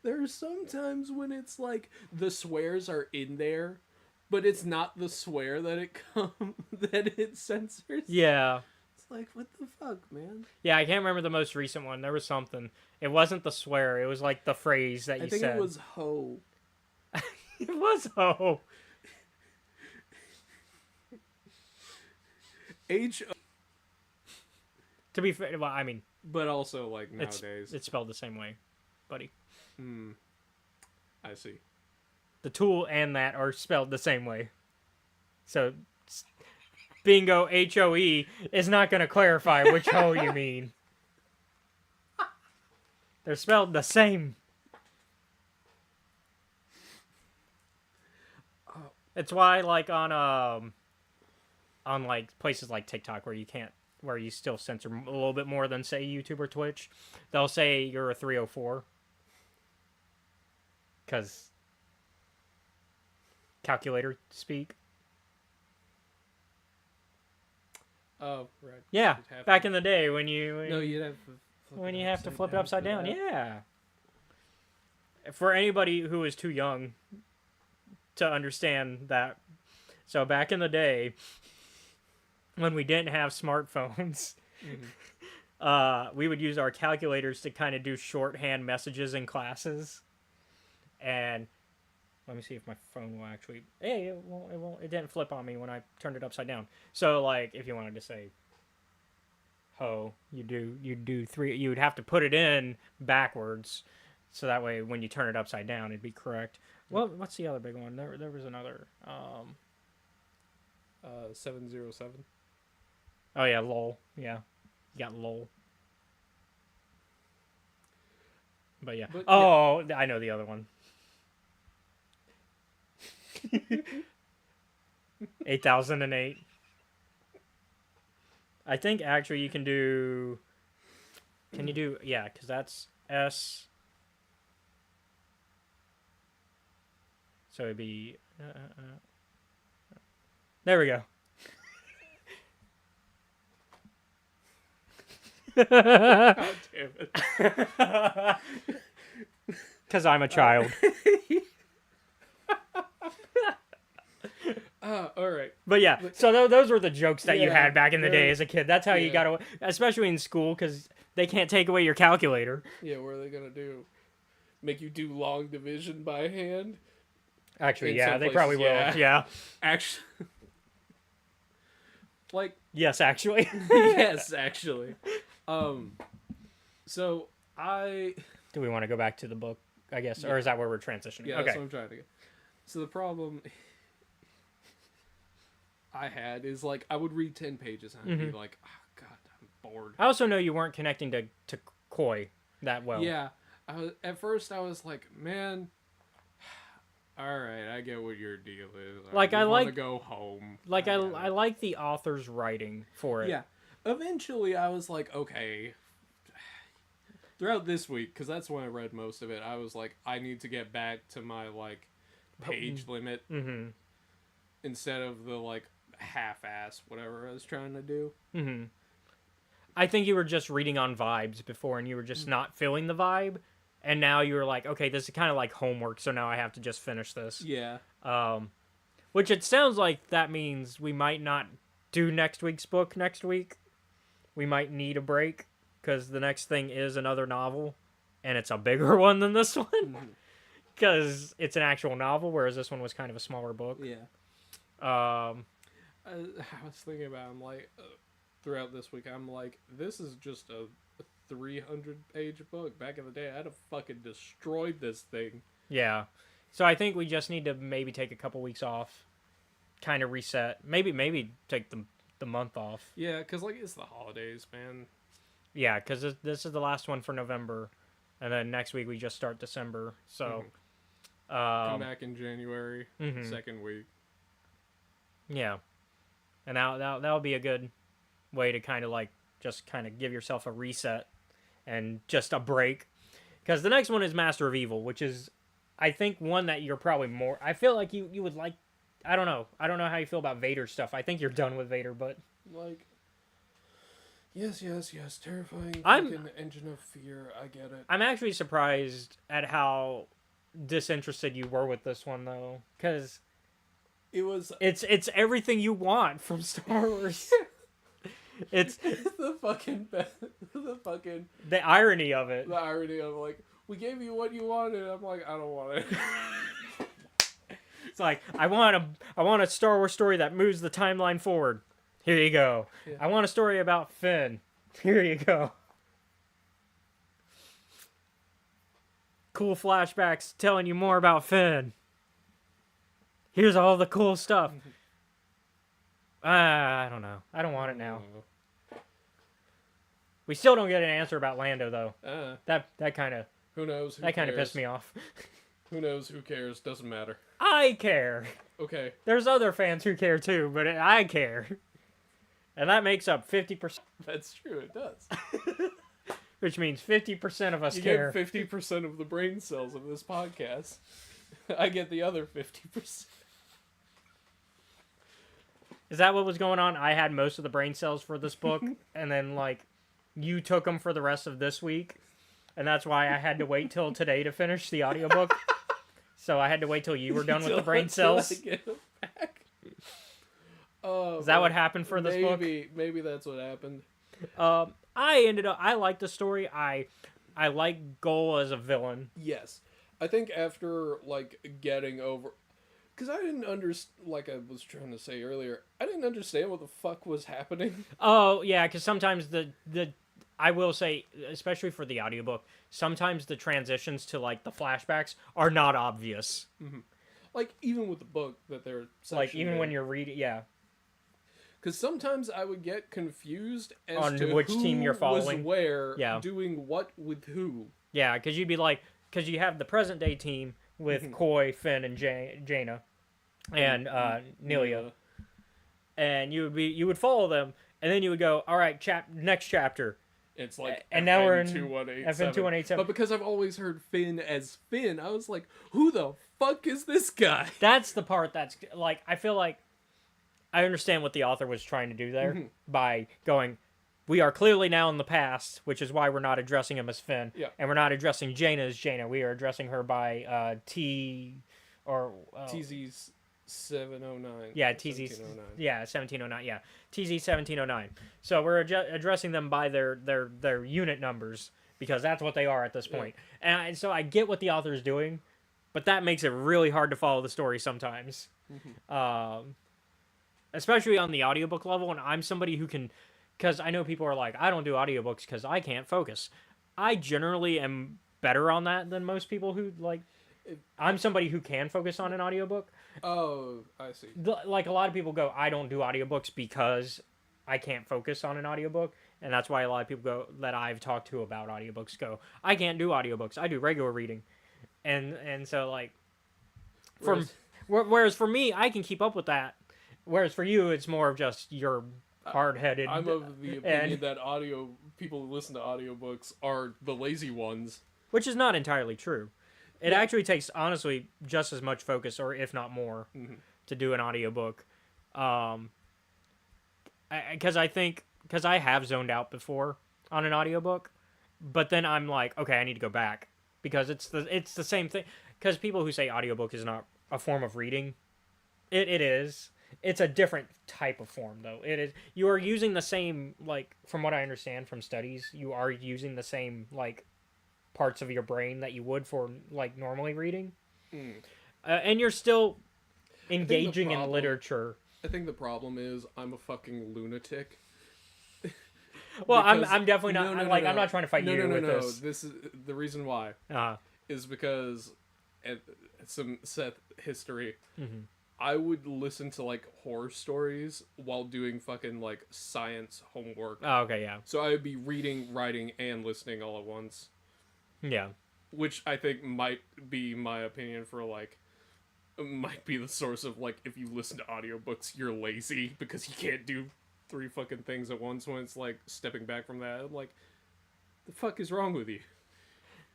There are some times when it's like the swears are in there, but it's not the swear that it censors. Yeah. It's like, what the fuck, man? Yeah, I can't remember the most recent one. There was something. It wasn't the swear. It was like the phrase that you said. I think it was ho. It was ho. H. To be fair, well, I mean, but also like nowadays, it's spelled the same way, buddy. I see. The tool and that are spelled the same way. So, bingo, H-O-E is not going to clarify which ho you mean. They're spelled the same. It's why, like, on like places like TikTok where you still censor a little bit more than, say, YouTube or Twitch, they'll say you're a 304. Because calculator speak. Oh, right. Yeah, back in the day when you have to flip it upside down. Yeah. For anybody who is too young to understand that, so back in the day when we didn't have smartphones, we would use our calculators to kind of do shorthand messages in classes. And let me see if my phone will actually. Hey, it won't. It didn't flip on me when I turned it upside down. So like, if you wanted to say "ho," you do three. You would have to put it in backwards, so that way when you turn it upside down, it'd be correct. Well, what's the other big one? There was another. 707. Oh yeah, lol. Yeah, you got lol. But yeah. But, oh, I know the other one. 8008. I think actually you can do. Can you do? Yeah, because that's S. So it'd be. There we go. God damn it. Because I'm a child. All right. But yeah, so those were the jokes that you Yeah, had back in the day very- as a kid. That's how you yeah. got to, especially in school, because they can't take away your calculator. Yeah, what are they gonna do? Make you do long division by hand? Actually, In yeah, some they probably places, will. Yeah. Actually, like, Yes, actually. yes, actually. So I Do we want to go back to the book, I guess? Or is that where we're transitioning? yeah, that's okay. what I'm trying to get. So the problem I had is like I would read 10 pages and I'd be like, oh, God, I'm bored. I also know you weren't connecting to Koi that well. Yeah, at first I was like, man, all right, I get what your deal is. Like, I want to like- go home. Like, get I it. like the author's writing for it. Yeah. Eventually, I was like, okay. Throughout this week, because that's when I read most of it, I was like, I need to get back to my like page limit Mm-hmm. instead of the like half-ass whatever I was trying to do. Mm-hmm. I think you were just reading on vibes before, and you were just not feeling the vibe. And now you were like, okay, this is kind of like homework, so now I have to just finish this. Yeah. Which it sounds like that means we might not do next week's book next week. We might need a break, because the next thing is another novel, and it's a bigger one than this one. Because it's an actual novel, whereas this one was kind of a smaller book. Yeah. I was thinking about, I'm like, throughout this week, I'm like, this is just a 300-page book. Back in the day, I'd have fucking destroyed this thing. Yeah. So I think we just need to maybe take a couple weeks off, kind of reset. Maybe take the month off. Yeah, because, like, it's the holidays, man. Yeah, because this is the last one for November, and then next week we just start December. So, Come back in January, mhm. second week. Yeah, and that'll be a good way to kind of like just kind of give yourself a reset and just a break, because the next one is Master of Evil, which is, I think, one that you're probably more. I feel like you would like. I don't know how you feel about Vader stuff. I think you're done with Vader, but Like, yes, terrifying I'm- fucking engine of fear. I get it. I'm actually surprised at how disinterested you were with this one, though, because It was it's everything you want from Star Wars. It's the fucking the irony of it. the irony of like, we gave you what you wanted. I'm like, I don't want it. It's like, I want a Star Wars story that moves the timeline forward. Here you go. Yeah. I want a story about Finn. Here you go. Cool flashbacks telling you more about Finn. Here's all the cool stuff. I don't know. I don't want it now. We still don't get an answer about Lando, though. That kind of Who knows? Who that kind of cares? pissed me off. Who knows? Who cares? Doesn't matter. I care. Okay. There's other fans who care too, but I care. And that makes up 50%, That's true. It does. which means 50% of us You care. get 50% of the brain cells of this podcast. I get the other 50%. Is that what was going on? I had most of the brain cells for this book, and then, like, you took them for the rest of this week, and that's why I had to wait till today to finish the audiobook. So I had to wait till you were done with the brain Until I cells. get 'em back. Is that what happened for this book? Maybe that's what happened. I like the story. I like Goal as a villain. Yes. I think after, like, getting over... Because I didn't understand, like I was trying to say earlier, I didn't understand what the fuck was happening. Oh, yeah, because sometimes I will say, especially for the audiobook, sometimes the transitions to, like, the flashbacks are not obvious. Mm-hmm. Like, even with the book that they're Like, even when you're reading, yeah. Because sometimes I would get confused as On to which who team you're following. was where, Yeah. doing what with who. Yeah, because you'd be like, because you have the present day team with Coy, Finn, and Jaina, and Nelia, and you would follow them, and then you would go, all right, next chapter. It's like, and now we're in FN 2187. But because I've always heard Finn as Finn, I was like, who the fuck is this guy? That's the part that's like, I feel like I understand what the author was trying to do there by going, we are clearly now in the past, which is why we're not addressing him as Finn. Yeah. And we're not addressing Jaina as Jaina. We are addressing her by TZ's 709. Yeah, TZ. Yeah, 1709. Yeah, TZ 1709. So we're addressing them by their unit numbers because that's what they are at this point. Yeah. And so I get what the author is doing, but that makes it really hard to follow the story sometimes. Especially on the audiobook level, and I'm somebody who can, because I know people are like, I don't do audiobooks because I can't focus. I generally am better on that than most people who, like, I'm somebody who can focus on an audiobook. Oh, I see. Like, a lot of people go, I don't do audiobooks because I can't focus on an audiobook, and that's why a lot of people go that I've talked to about audiobooks go, I can't do audiobooks, I do regular reading. And so, like, whereas for me, I can keep up with that. Whereas for you, it's more of just you're hard-headed. I'm of the opinion that people who listen to audiobooks are the lazy ones. Which is not entirely true. It actually takes, honestly, just as much focus, or if not more, to do an audiobook. Because I have zoned out before on an audiobook, but then I'm like, okay, I need to go back. Because it's the same thing. Because people who say audiobook is not a form of reading, it is. It's a different type of form, though. It is. You are using the same, like, from what I understand from studies, you are using the same, like, parts of your brain that you would for, like, normally reading. And you're still engaging in literature. I think the problem is I'm a fucking lunatic. Well, I'm definitely not. I'm not trying to fight you with this. This is the reason why. Is because some Seth history. I would listen to, like, horror stories while doing fucking, like, science homework. Oh, okay, yeah. So I would be reading, writing, and listening all at once. Yeah. Which I think might be my opinion for, like, might be the source of, like, if you listen to audiobooks, you're lazy because you can't do 3 fucking things at once when it's, like, stepping back from that. I'm like, the fuck is wrong with you?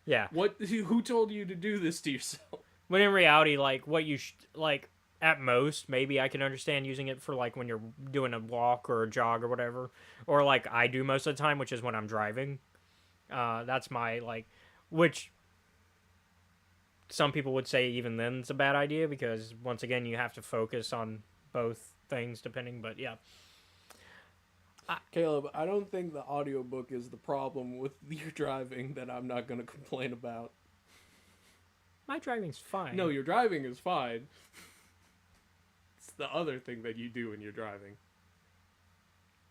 Yeah. Who told you to do this to yourself? When in reality, like, what you like, at most, maybe I can understand using it for, like, when you're doing a walk or a jog or whatever. Or, like, I do most of the time, which is when I'm driving. That's my, like, which some people would say even then it's a bad idea because, once again, you have to focus on both things depending, but yeah. Caleb, I don't think the audiobook is the problem with your driving that I'm not going to complain about. My driving's fine. No, your driving is fine. It's the other thing that you do when you're driving.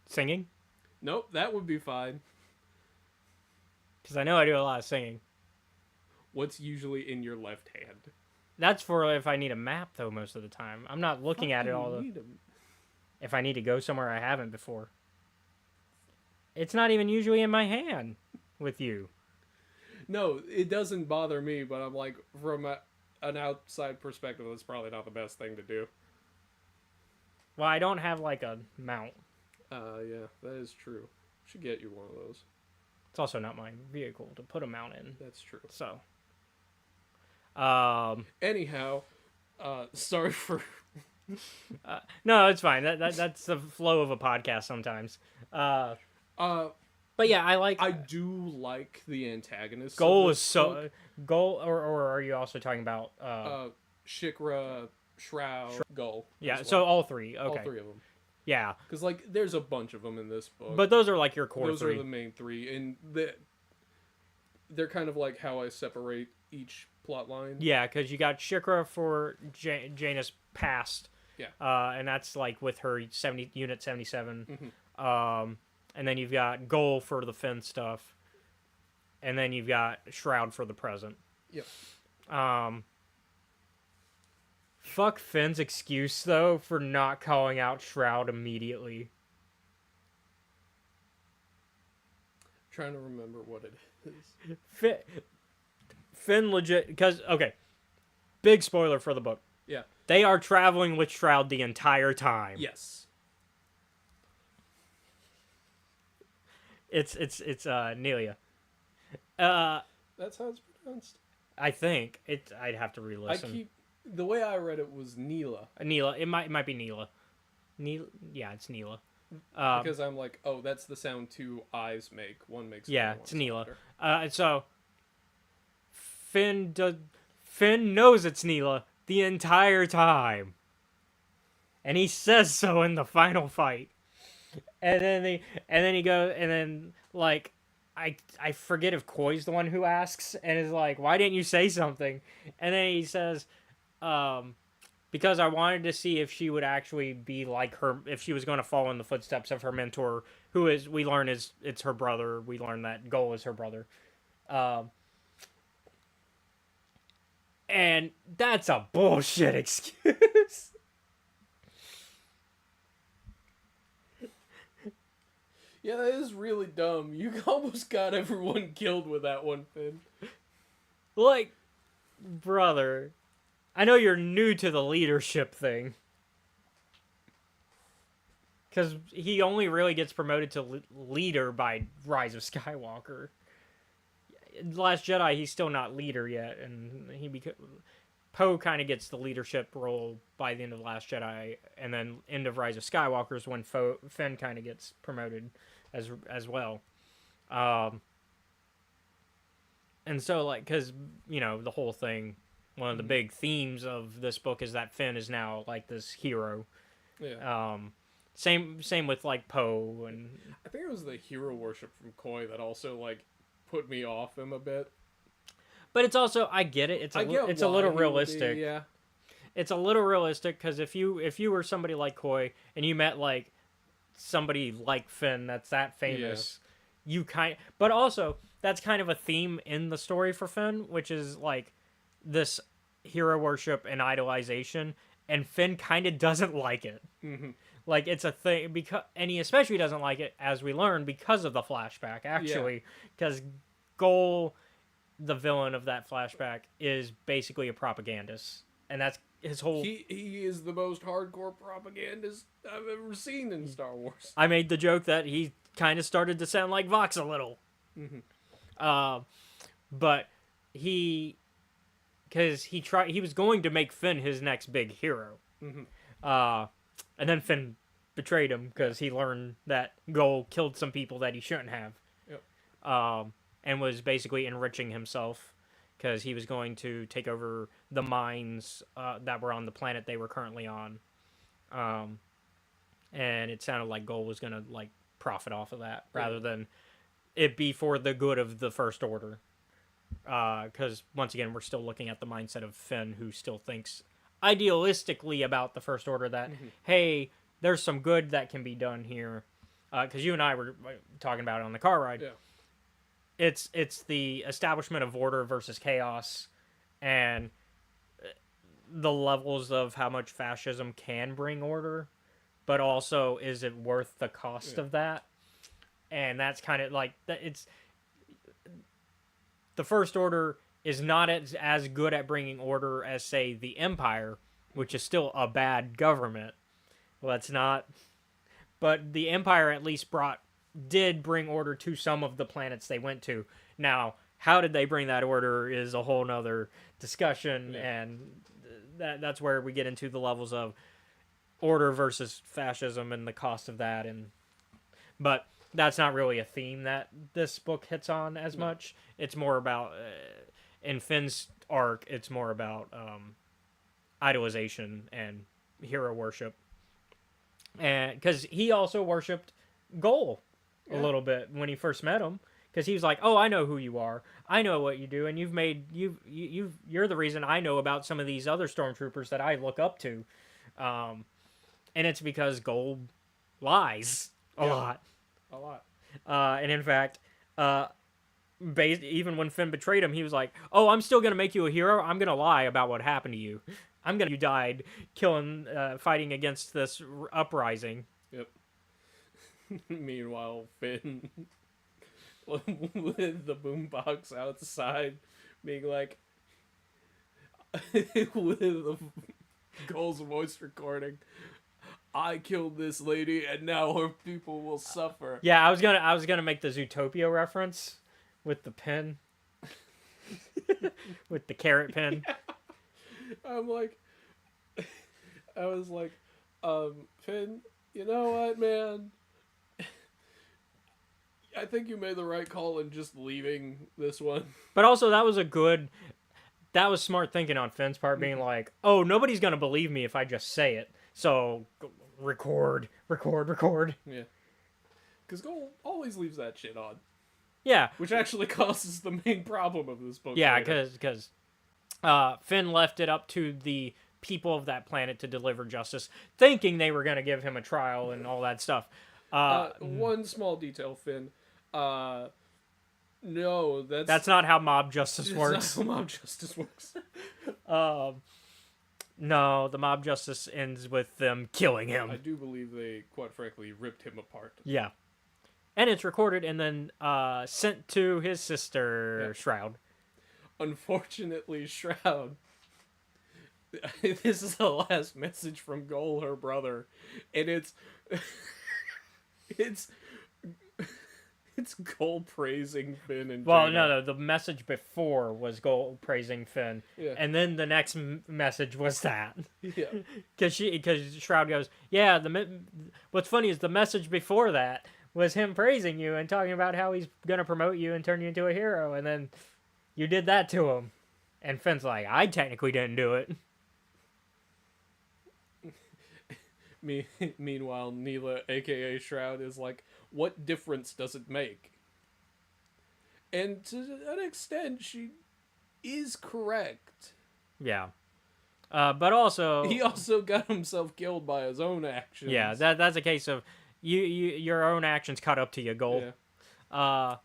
Singing? Nope, that would be fine. Because I know I do a lot of singing. What's usually in your left hand? That's for if I need a map, though, most of the time. I'm not looking at it all. If I need to go somewhere I haven't before. It's not even usually in my hand with you. No, it doesn't bother me, but I'm like, from an outside perspective, that's probably not the best thing to do. Well, I don't have, like, a mount. Yeah, that is true. Should get you one of those. It's also not my vehicle to put a mount in. That's true. So. Anyhow, sorry for... No, it's fine. That's the flow of a podcast sometimes. But yeah, I do like the antagonist. Goal is so... Goal, or are you also talking about... Shikra, Shroud, Goal. Yeah, so all 3. Okay. All 3 of them. Yeah. Because, like, there's a bunch of them in this book. But those are like your core those three. are the main three. And they're kind of like how I separate each plot line. Yeah, because you got Shikra for Janus past. Yeah. And that's like with her Unit 77. Mm-hmm. And then you've got Goal for the Finn stuff. And then you've got Shroud for the present. Yep. Fuck Finn's excuse, though, for not calling out Shroud immediately. Trying to remember what it is. Finn legit... Because, okay, big spoiler for the book. Yeah. They are traveling with Shroud the entire time. Yes. It's Nelia. That's how it's pronounced. I think. I'd have to re-listen. The way I read it was Neela. Neela. It might be Neela. Yeah, it's Neela. Because I'm like, oh, that's the sound two eyes make. One makes it's Neela. Softer. So Finn knows it's Neela the entire time, and he says so in the final fight. And then he goes, and then like I forget if Koi's the one who asks and is like, why didn't you say something? And then he says, because I wanted to see if she would actually be like her, if she was going to follow in the footsteps of her mentor, who is, we learn it's her brother. We learn that Goal is her brother. And that's a bullshit excuse. Yeah, that is really dumb. You almost got everyone killed with that one, Finn. Like, brother, I know you're new to the leadership thing. Because he only really gets promoted to leader by Rise of Skywalker. Last Jedi, he's still not leader yet, and Poe kind of gets the leadership role by the end of Last Jedi, and then end of Rise of Skywalker is when Finn kind of gets promoted as well. And so, like, because, you know, the whole thing, one of the big themes of this book is that Finn is now, like, this hero. Yeah. Same with, like, Poe, and... I think it was the hero worship from Koi that also, like, put me off him a bit. But it's also, I get it, it's a little realistic. Yeah. It's a little realistic, because if you were somebody like Koi, and you met, like, somebody like Finn that's that famous, you but also that's kind of a theme in the story for Finn, which is like this hero worship and idolization, and Finn kind of doesn't like it. Mm-hmm. Like, it's a thing, and he especially doesn't like it, as we learn, because of the flashback, actually, because Goal, the villain of that flashback, is basically a propagandist, and that's his whole... He is the most hardcore propagandist I've ever seen in Star Wars. I made the joke that he kind of started to sound like Vox a little. Mm-hmm. But because he was going to make Finn his next big hero. Mm-hmm. And then Finn betrayed him because he learned that Goal killed some people that he shouldn't have. Yep. And was basically enriching himself because he was going to take over the mines that were on the planet they were currently on. And it sounded like Goal was going to, like, profit off of that rather than it be for the good of the First Order. Because, once again, we're still looking at the mindset of Finn, who still thinks idealistically about the First Order that, hey, there's some good that can be done here. Because you and I were talking about it on the car ride. Yeah. It's the establishment of order versus chaos, and the levels of how much fascism can bring order, but also is it worth the cost of that? And that's kind of like that. It's the First Order is not as good at bringing order as, say, the Empire, which is still a bad government. Let's not. But the Empire at least did bring order to some of the planets they went to. Now, how did they bring that order is a whole nother discussion, and that's where we get into the levels of order versus fascism and the cost of that. But that's not really a theme that this book hits on as much. It's more about, in Finn's arc, it's more about idolization and hero worship. and because he also worshipped Goal a Yeah. little bit when he first met him, because he was like, "Oh, I know who you are. I know what you do, and you're the reason I know about some of these other stormtroopers that I look up to." And it's because Gold lies a Yeah. lot. A lot. And in fact, even when Finn betrayed him, he was like, "Oh, I'm still gonna make you a hero. I'm gonna lie about what happened to you. I'm gonna you died fighting against this uprising." Yep. Meanwhile, Finn with the boombox outside, being like, with the Cole's voice recording, "I killed this lady, and now her people will suffer." Yeah, I was gonna make the Zootopia reference with the pen, with the carrot pen. I'm like, I was like, Finn, you know what, man? I think you made the right call in just leaving this one. But also, that was smart thinking on Finn's part, being like, "Oh, nobody's gonna believe me if I just say it. So record." Yeah. Because Cole always leaves that shit on. Yeah, Which actually causes the main problem of this book. yeah, later. because Finn left it up to the people of that planet to deliver justice, thinking they were gonna give him a trial and all that stuff. One small detail, Finn. No, That's not how mob justice that's works. not how mob justice works. No, the mob justice ends with them killing him. I do believe they, quite frankly, ripped him apart. Yeah. And it's recorded and then sent to his sister, Yeah. Shroud. Unfortunately, Shroud. This is the last message from Goal, her brother, and it's it's Goal praising Finn and Well, Jaina. no, the message before was Gold praising Finn. Yeah. And then the next message was that. Yeah. Because Shroud goes, yeah, what's funny is the message before that was him praising you and talking about how he's going to promote you and turn you into a hero. And then you did that to him. And Finn's like, I technically didn't do it. Meanwhile, Neela, aka Shroud, is like, what difference does it make? And to an extent, she is correct. Yeah. But also... He also got himself killed by his own actions. Yeah, that's a case of your own actions caught up to you, Gold. Yeah.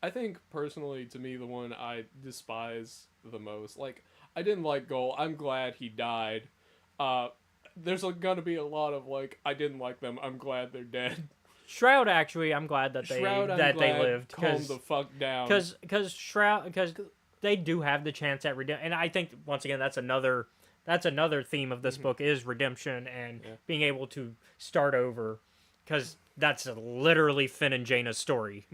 I think, personally, to me, the one I despise the most, like, I didn't like Goal. I'm glad he died. There's gonna be a lot of, like, I didn't like them. I'm glad they're dead. Shroud, actually, I'm glad that they they lived. Calm the fuck down. Because Shroud, because they do have the chance at redemption, and I think once again that's another theme of this book is redemption and being able to start over, because that's literally Finn and Jaina's story.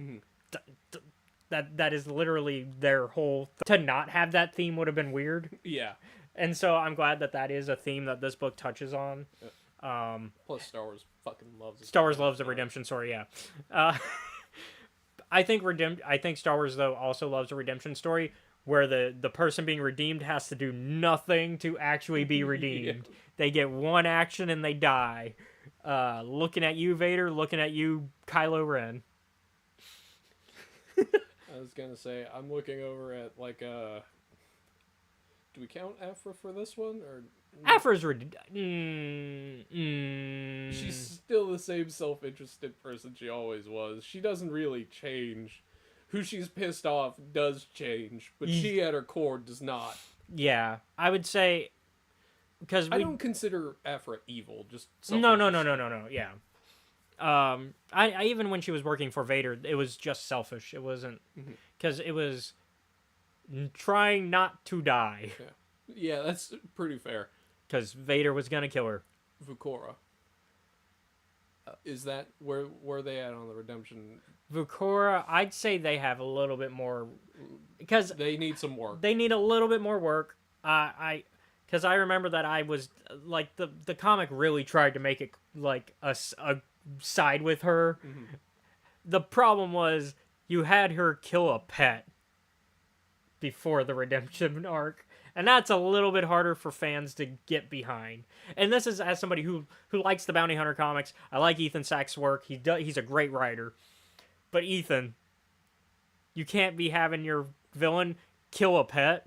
That is literally their whole. To not have that theme would have been weird. Yeah. And so I'm glad that is a theme that this book touches on. Plus, Star Wars fucking loves it. Star Wars loves a redemption story, yeah. I think Star Wars though also loves a redemption story where the person being redeemed has to do nothing to actually be redeemed. Yeah. They get one action and they die. Looking at you, Vader. Looking at you, Kylo Ren. I was gonna say, I'm looking over at, like, do we count Afra for this one, or... Afra's She's still the same self-interested person she always was. She doesn't really change. Who she's pissed off does change, but she at her core does not. Yeah, I would say... Because I don't consider Afra evil, just No, yeah. I even when she was working for Vader, it was just selfish. It wasn't... Because it was trying not to die. Yeah, that's pretty fair. Because Vader was going to kill her. Vukora. Is that where they at on the redemption? Vukora, I'd say they have a little bit more... Because they need some work. They need a little bit more work. Because I remember that I was... Like, the comic really tried to make it, like, a side with her. The problem was, you had her kill a pet before the redemption arc. And that's a little bit harder for fans to get behind. And this is as somebody who likes the Bounty Hunter comics. I like Ethan Sack's work. He's a great writer. But Ethan, you can't be having your villain kill a pet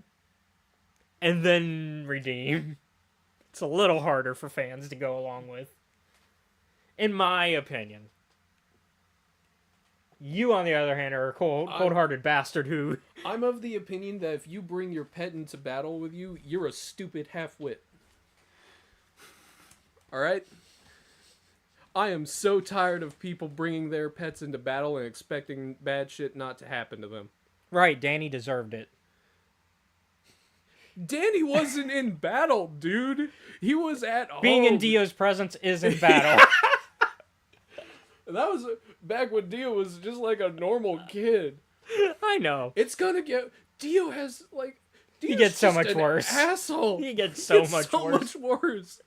and then redeem. It's a little harder for fans to go along with. In my opinion. You, on the other hand, are a cold-hearted bastard who... I'm of the opinion that if you bring your pet into battle with you, you're a stupid half-wit. Alright? I am so tired of people bringing their pets into battle and expecting bad shit not to happen to them. Right, Danny deserved it. Danny wasn't in battle, dude. He was at home. Being in Dio's presence is in battle. That was back when Dio was just like a normal kid. I know. It's gonna get... Dio has, like... He gets so much worse. Asshole. He gets so much worse.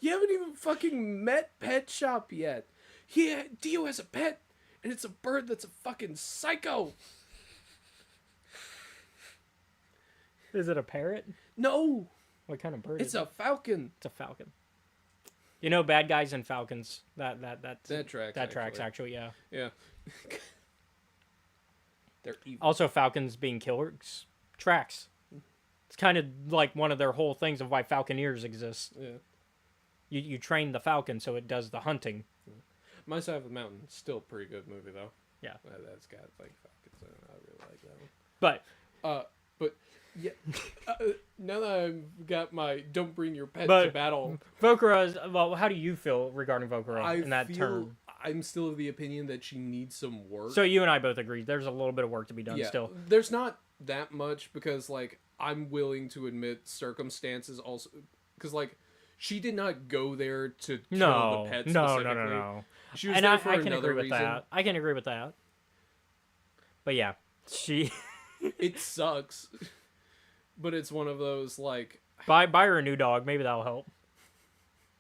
You haven't even fucking met Pet Shop yet. Dio has a pet, and it's a bird that's a fucking psycho. Is it a parrot? No. What kind of bird It's is it? a falcon. It's a falcon. You know, bad guys and falcons. That tracks actually, yeah. Yeah. They're evil. Also, falcons being killers tracks. It's kind of like one of their whole things of why falconeers exist. Yeah. You train the falcon so it does the hunting. My Side of the Mountain, still a pretty good movie though. Yeah. That's got like falcons in it. I really like that one. But yeah, now that I've got my don't bring your pet But- to battle, Vokra, well, how do you feel regarding Vokra in that term? I'm still of the opinion that she needs some work. So you and I both agree. There's a little bit of work to be done still. There's not that much because like I'm willing to admit circumstances also because like she did not go there to kill the pet specifically. No. She was And there I for can another agree with reason. that. I can agree with that. But yeah, she It sucks, but it's one of those like buy her a new dog. Maybe that'll help.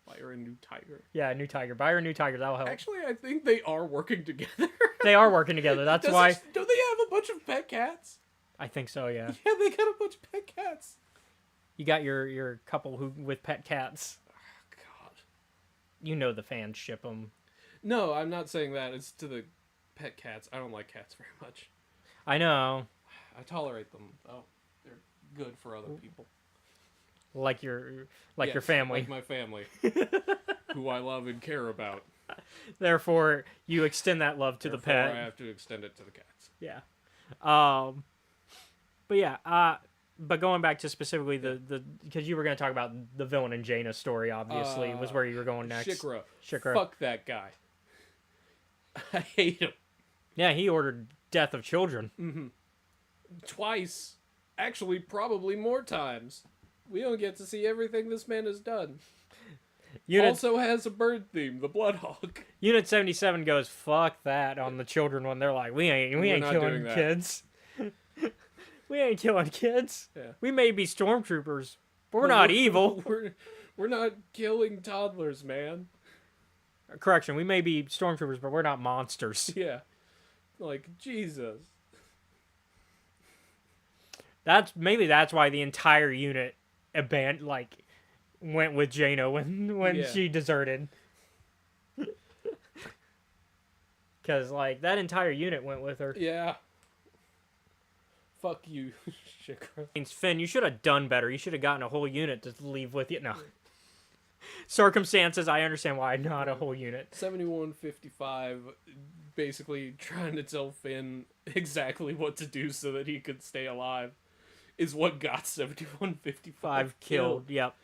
buy her a new tiger. Yeah, a new tiger. Buy her a new tiger. That'll help. Actually, I think they are working together. They are working together. That's why. Don't they have a bunch of pet cats? I think so. Yeah. Yeah, they got a bunch of pet cats. You got your couple who with pet cats. God. You know the fans ship them. No, I'm not saying that. It's to the pet cats. I don't like cats very much. I know. I tolerate them. Oh, they're good for other people. Like your Yes, family. Like my family. Who I love and care about. Therefore, you extend that love to the pet. I have to extend it to the cats. Yeah. But yeah, but going back to specifically the because you were going to talk about the villain in Jaina's story, obviously, was where you were going next. Shikra. Fuck that guy. I hate him. Yeah, he ordered death of children. Mm-hmm. Twice. Actually, probably more times. We don't get to see everything this man has done. Also has a bird theme, the Bloodhawk. Unit 77 goes, fuck that on the children when they're like, we ain't killing kids. We ain't killing kids. Yeah. We may be stormtroopers, but we're not evil. We're not killing toddlers, man. Correction, we may be stormtroopers, but we're not monsters. Yeah. Like, Jesus. That's why the entire unit went with Jaina when she deserted. Because that entire unit went with her. Yeah. Fuck you, Shikra. Finn, you should have done better. You should have gotten a whole unit to leave with you. No. Circumstances, I understand why not a whole unit. 7155 basically trying to tell Finn exactly what to do so that he could stay alive is what got 7155 killed. Yep.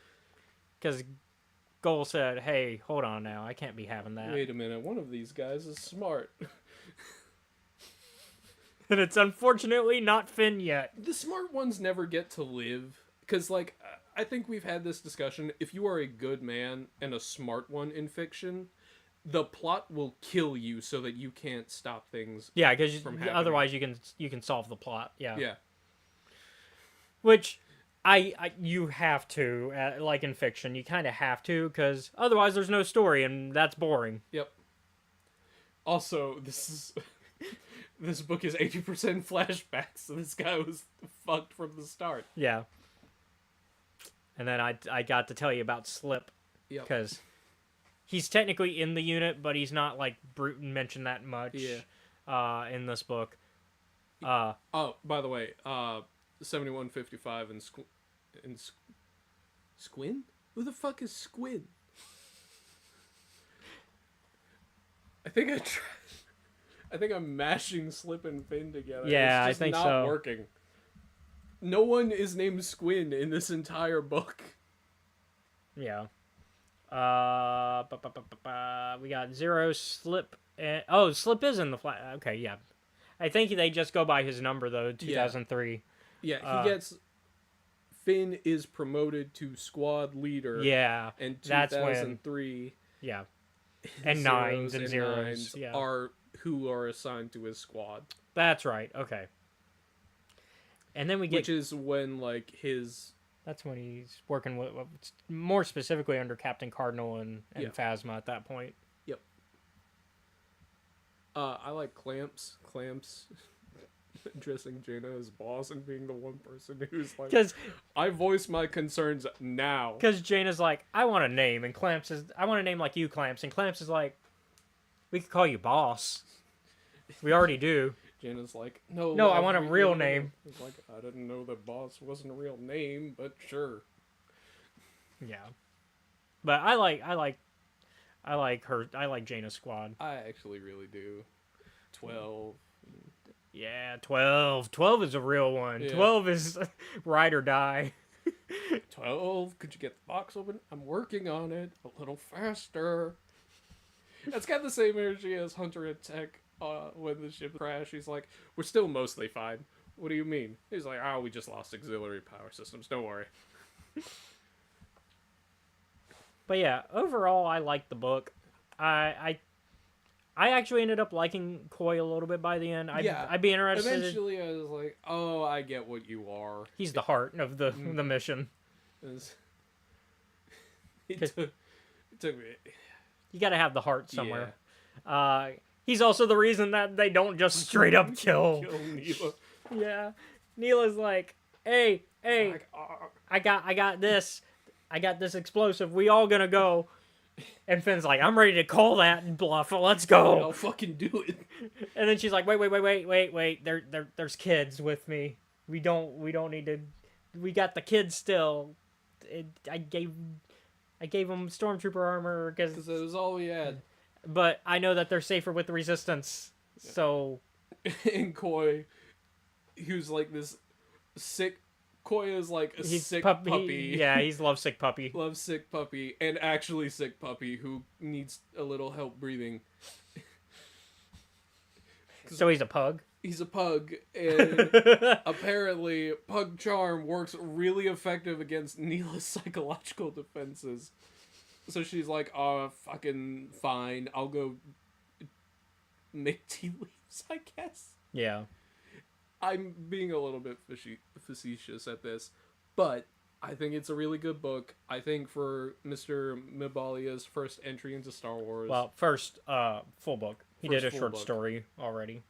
Because Goal said, hey, hold on now. I can't be having that. Wait a minute. One of these guys is smart. And it's unfortunately not Finn yet. The smart ones never get to live. Because, I think we've had this discussion. If you are a good man and a smart one in fiction, the plot will kill you so that you can't stop things. Yeah, because otherwise you can solve the plot. Yeah. Yeah. Which you have to, like in fiction, you kind of have to, because otherwise there's no story, and that's boring. Yep. Also, this book is 80% flashbacks, so this guy was fucked from the start. Yeah. And then I got to tell you about Slip, Yep. because he's technically in the unit, but he's not like Bruton mentioned that much. Yeah. In this book. Oh, by the way, 7155 and Squin? Who the fuck is Squin? I think I think I'm mashing Slip and Fin together. Yeah, it's just I think not so. working. No one is named Squin in this entire book. Yeah. We got Zero, Slip, and Slip is in the flat. Okay, yeah. I think they just go by his number though. 2003. Yeah, he gets. Finn is promoted to squad leader. Yeah, in that's 2003. Yeah. And nines and zeros are who are assigned to his squad. That's right. Okay. And then we get, which is when like his. That's when he's working with, more specifically under Captain Cardinal and Phasma at that point. Yep. I like Clamps. Clamps addressing Jaina as boss and being the one person who's like, because I voice my concerns now. Because Jaina's like, I want a name, and Clamps is, I want a name like you, Clamps, and Clamps is like, we could call you boss. We already do. Jaina's like, no, I want a real name. It's like, I didn't know that boss wasn't a real name, but sure. Yeah, but I like her. I like Jaina's squad. I actually really do. 12. Yeah, 12. 12 is a real one. Yeah. 12 is ride or die. 12, could you get the box open? I'm working on it. A little faster. It's got the same energy as Hunter and Tech. When the ship crashed, he's like, we're still mostly fine. What do you mean? He's like, we just lost auxiliary power systems. Don't worry. But yeah, overall, I liked the book. I actually ended up liking Koi a little bit by the end. I'd be interested. Eventually, I was like, oh, I get what you are. He's the heart of the mission. It took me. You got to have the heart somewhere. Yeah. He's also the reason that they don't just straight up kill Neela. Yeah, Neela's like, hey, like, I got this explosive. We all gonna go. And Finn's like, I'm ready to call that and bluff. Let's go. I'll fucking do it. And then she's like, wait. There's kids with me. We don't need to. We got the kids still. I gave them stormtrooper armor because it was all we had. But I know that they're safer with the resistance. Yeah. So. And Koi, he was like this sick. Koi is like a sick puppy. He's lovesick puppy. Lovesick puppy, and actually sick puppy who needs a little help breathing. So he's a pug? He's a pug, and apparently Pug Charm works really effective against Neela's psychological defenses. So she's like, fucking fine, I'll go make tea leaves, I guess. Yeah. I'm being a little bit facetious at this, but I think it's a really good book. I think for Mr. Mibalia's first entry into Star Wars. Well, first full book. He did a short story already.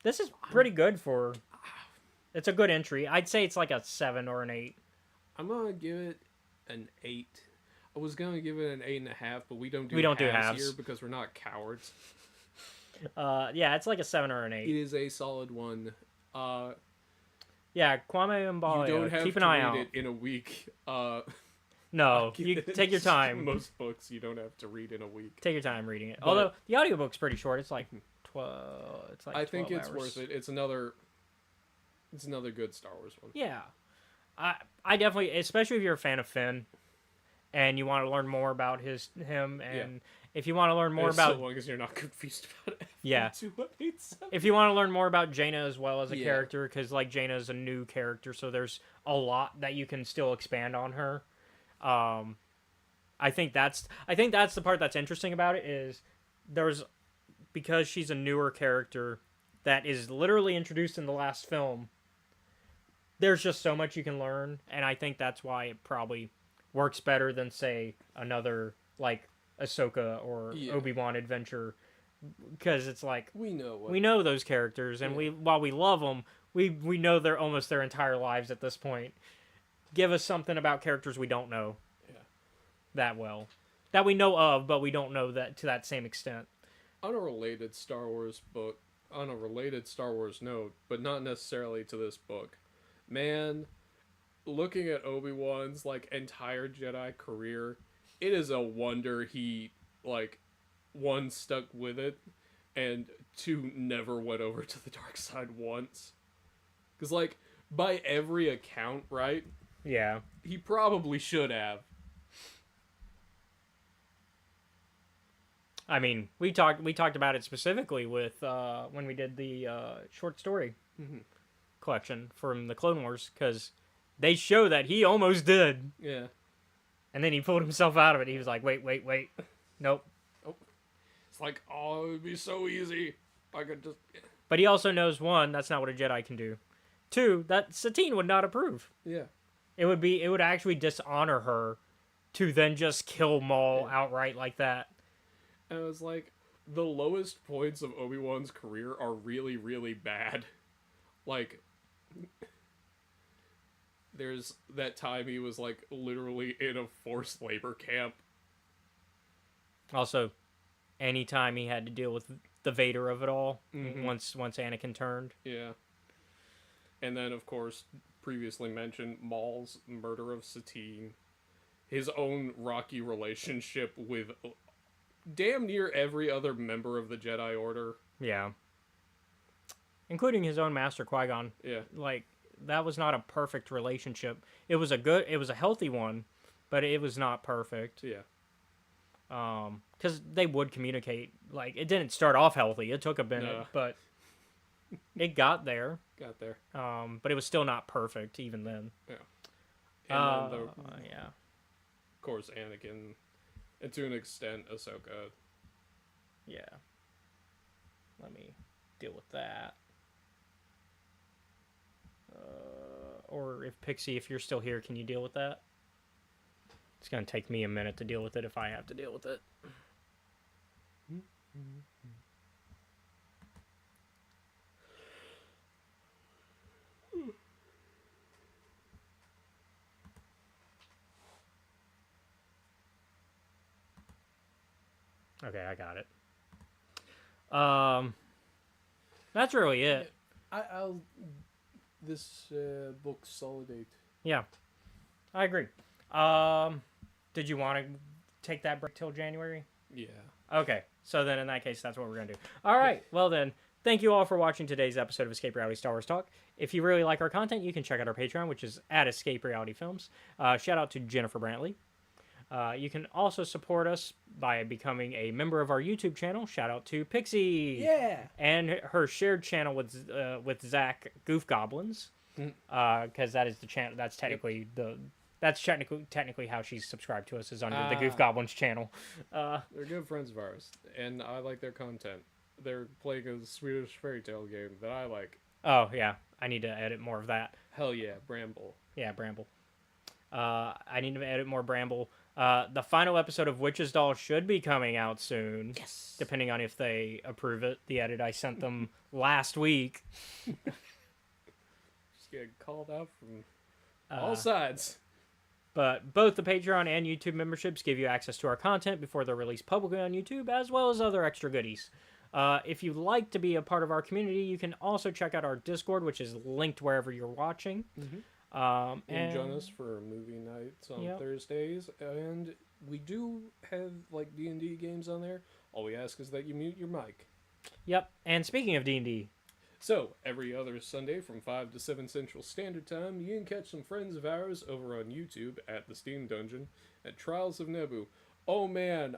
This is pretty good for. It's a good entry. I'd say it's like a 7 or an 8. I'm gonna give it an 8. I was gonna give it an 8.5, but we don't do halves here because we're not cowards. Yeah, it's like a 7 or an 8. It is a solid one. Yeah, Kwame Mbalia. You don't have keep an to eye read out. it in a week. No, you take your time. Most books you don't have to read in a week. Take your time reading it. But, although the audiobook's pretty short. It's like 12. It's like 12 I think it's hours. worth it. It's another good Star Wars one. Yeah, I definitely, especially if you're a fan of Finn, and you want to learn more about him, and if you want to learn more about, so long as you're not confused about it. Yeah. If you want to learn more about Jaina as well as a character, because like Jaina is a new character, so there's a lot that you can still expand on her. I think that's the part that's interesting about it is because she's a newer character that is literally introduced in the last film. There's just so much you can learn, and I think that's why it probably works better than say another like Ahsoka or Obi-Wan adventure, because it's like we know those characters, and while we love them, we know they're almost their entire lives at this point, give us something about characters we don't know Yeah. that well, that we know of, but we don't know that to that same extent. On a related Star Wars note, but not necessarily to this book, man, looking at Obi-Wan's like entire Jedi career, it is a wonder he like one stuck with it and two never went over to the dark side once. Because like by every account, right? Yeah. He probably should have. I mean, we talked about it specifically with when we did the short story collection from the Clone Wars, because they show that he almost did, Yeah. and then he pulled himself out of it. He was like, wait, nope. It's like, oh, it would be so easy. I could just. But he also knows, one, that's not what a Jedi can do. Two, that Satine would not approve. Yeah. It would actually dishonor her to then just kill Maul outright like that. And it was like, the lowest points of Obi-Wan's career are really, really bad. Like, there's that time he was, like, literally in a forced labor camp. Also, anytime he had to deal with the Vader of it all, once Anakin turned. Yeah. And then, of course, previously mentioned Maul's murder of Satine. His own rocky relationship with damn near every other member of the Jedi Order. Yeah. Including his own master, Qui-Gon. Yeah. Like, that was not a perfect relationship. It was a healthy one, but it was not perfect. Yeah. Because they would communicate. Like, it didn't start off healthy. It took a minute, but it got there. Got there. But it was still not perfect even then. Yeah. And then yeah. of course, Anakin, and to an extent, Ahsoka. Yeah. Let me deal with that. Or if Pixie, if you're still here, can you deal with that? It's going to take me a minute to deal with it if I have to deal with it. Okay, I got it. That's really it. I'll this book solidate. Yeah, I agree. Did you want to take that break till January? Yeah. Okay, so then in that case, that's what we're going to do. All right, well then, thank you all for watching today's episode of Escape Reality Star Wars Talk. If you really like our content, you can check out our Patreon, which is at Escape Reality Films. Shout out to Jennifer Brantley. You can also support us by becoming a member of our YouTube channel. Shout out to Pixie. Yeah. And her shared channel with Zach Goof Goblins. Because that is the channel. That's technically technically how she's subscribed to us, is under the Goof Goblins channel. They're good friends of ours, and I like their content. They're playing a Swedish fairy tale game that I like. Oh yeah, I need to edit more of that. Hell yeah, Bramble. Yeah, Bramble. I need to edit more Bramble. The final episode of Witch's Doll should be coming out soon. Yes. Depending on if they approve it. The edit I sent them last week. Just getting called out from all sides. But both the Patreon and YouTube memberships give you access to our content before they're released publicly on YouTube, as well as other extra goodies. If you'd like to be a part of our community, you can also check out our Discord, which is linked wherever you're watching. And join us for movie nights on Thursdays, and we do have like D&D games on there. All we ask is that you mute your mic. Yep. And speaking of D&D, so every other Sunday from 5 to 7 Central Standard Time, you can catch some friends of ours over on YouTube at the Steam Dungeon at Trials of Nebu. Oh man,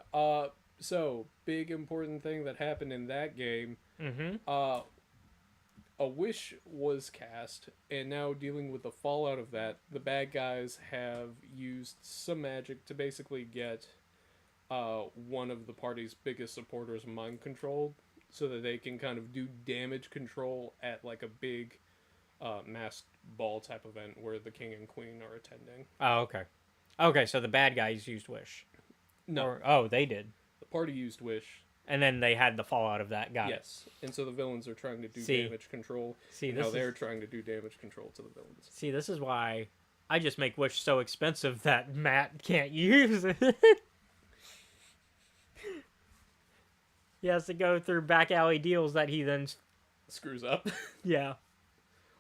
so big important thing that happened in that game. A wish was cast, and now dealing with the fallout of that, the bad guys have used some magic to basically get one of the party's biggest supporters mind controlled, so that they can kind of do damage control at like a big masked ball type event where the king and queen are attending. Oh, okay. Okay, so the bad guys used Wish. No. They did. The party used Wish. And then they had the fallout of that. Got it. Yes. And so the villains are trying to do damage control. See, they're trying to do damage control to the villains. See, this is why I just make Wish so expensive that Matt can't use it. He has to go through back alley deals that he then... Screws up. Yeah.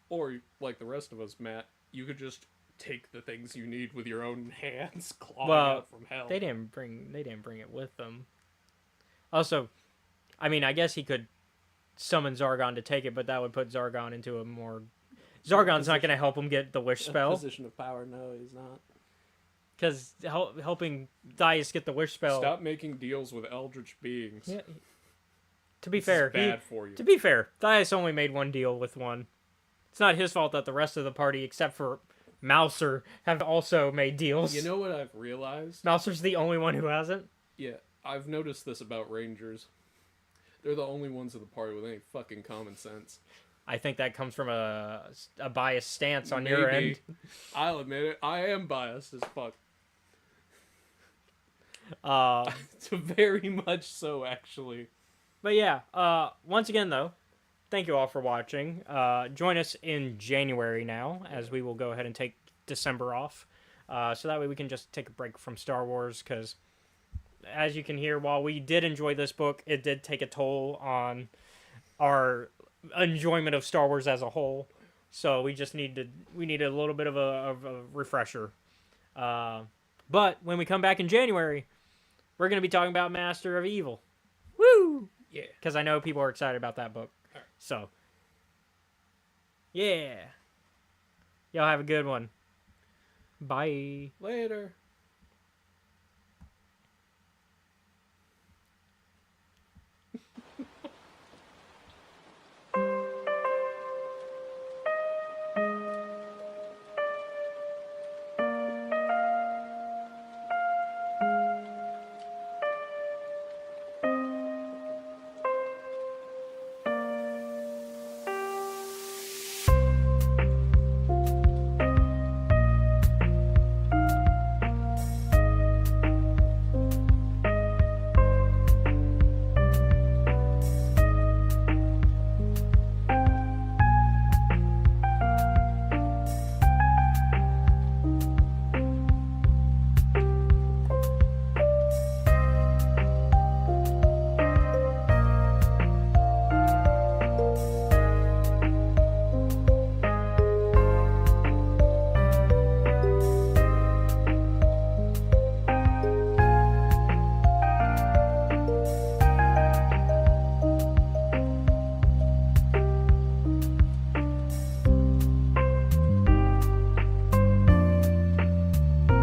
Or, like the rest of us, Matt, you could just take the things you need with your own hands, clawing out from hell. They didn't bring it with them. Also, I mean, I guess he could summon Zargon to take it, but that would put Zargon into a more... Zargon's not going to help him get the Wish spell. Position of power, no, he's not. Because helping Dias get the Wish spell... Stop making deals with eldritch beings. Yeah. To be fair, is bad for you. To be fair, Dias only made one deal with one. It's not his fault that the rest of the party, except for Mouser, have also made deals. You know what I've realized? Mouser's the only one who hasn't. Yeah, I've noticed this about Rangers. They're the only ones in the party with any fucking common sense. I think that comes from a biased stance on your end. I'll admit it. I am biased as fuck. It's very much so, actually. But yeah, once again, though, thank you all for watching. Join us in January now, as we will go ahead and take December off. So that way we can just take a break from Star Wars, because as you can hear, while we did enjoy this book, it did take a toll on our enjoyment of Star Wars as a whole. So we just need a little bit of a refresher. But when we come back in January, we're going to be talking about Master of Evil. Woo! Yeah. Because I know people are excited about that book. Right. So, yeah. Y'all have a good one. Bye. Later.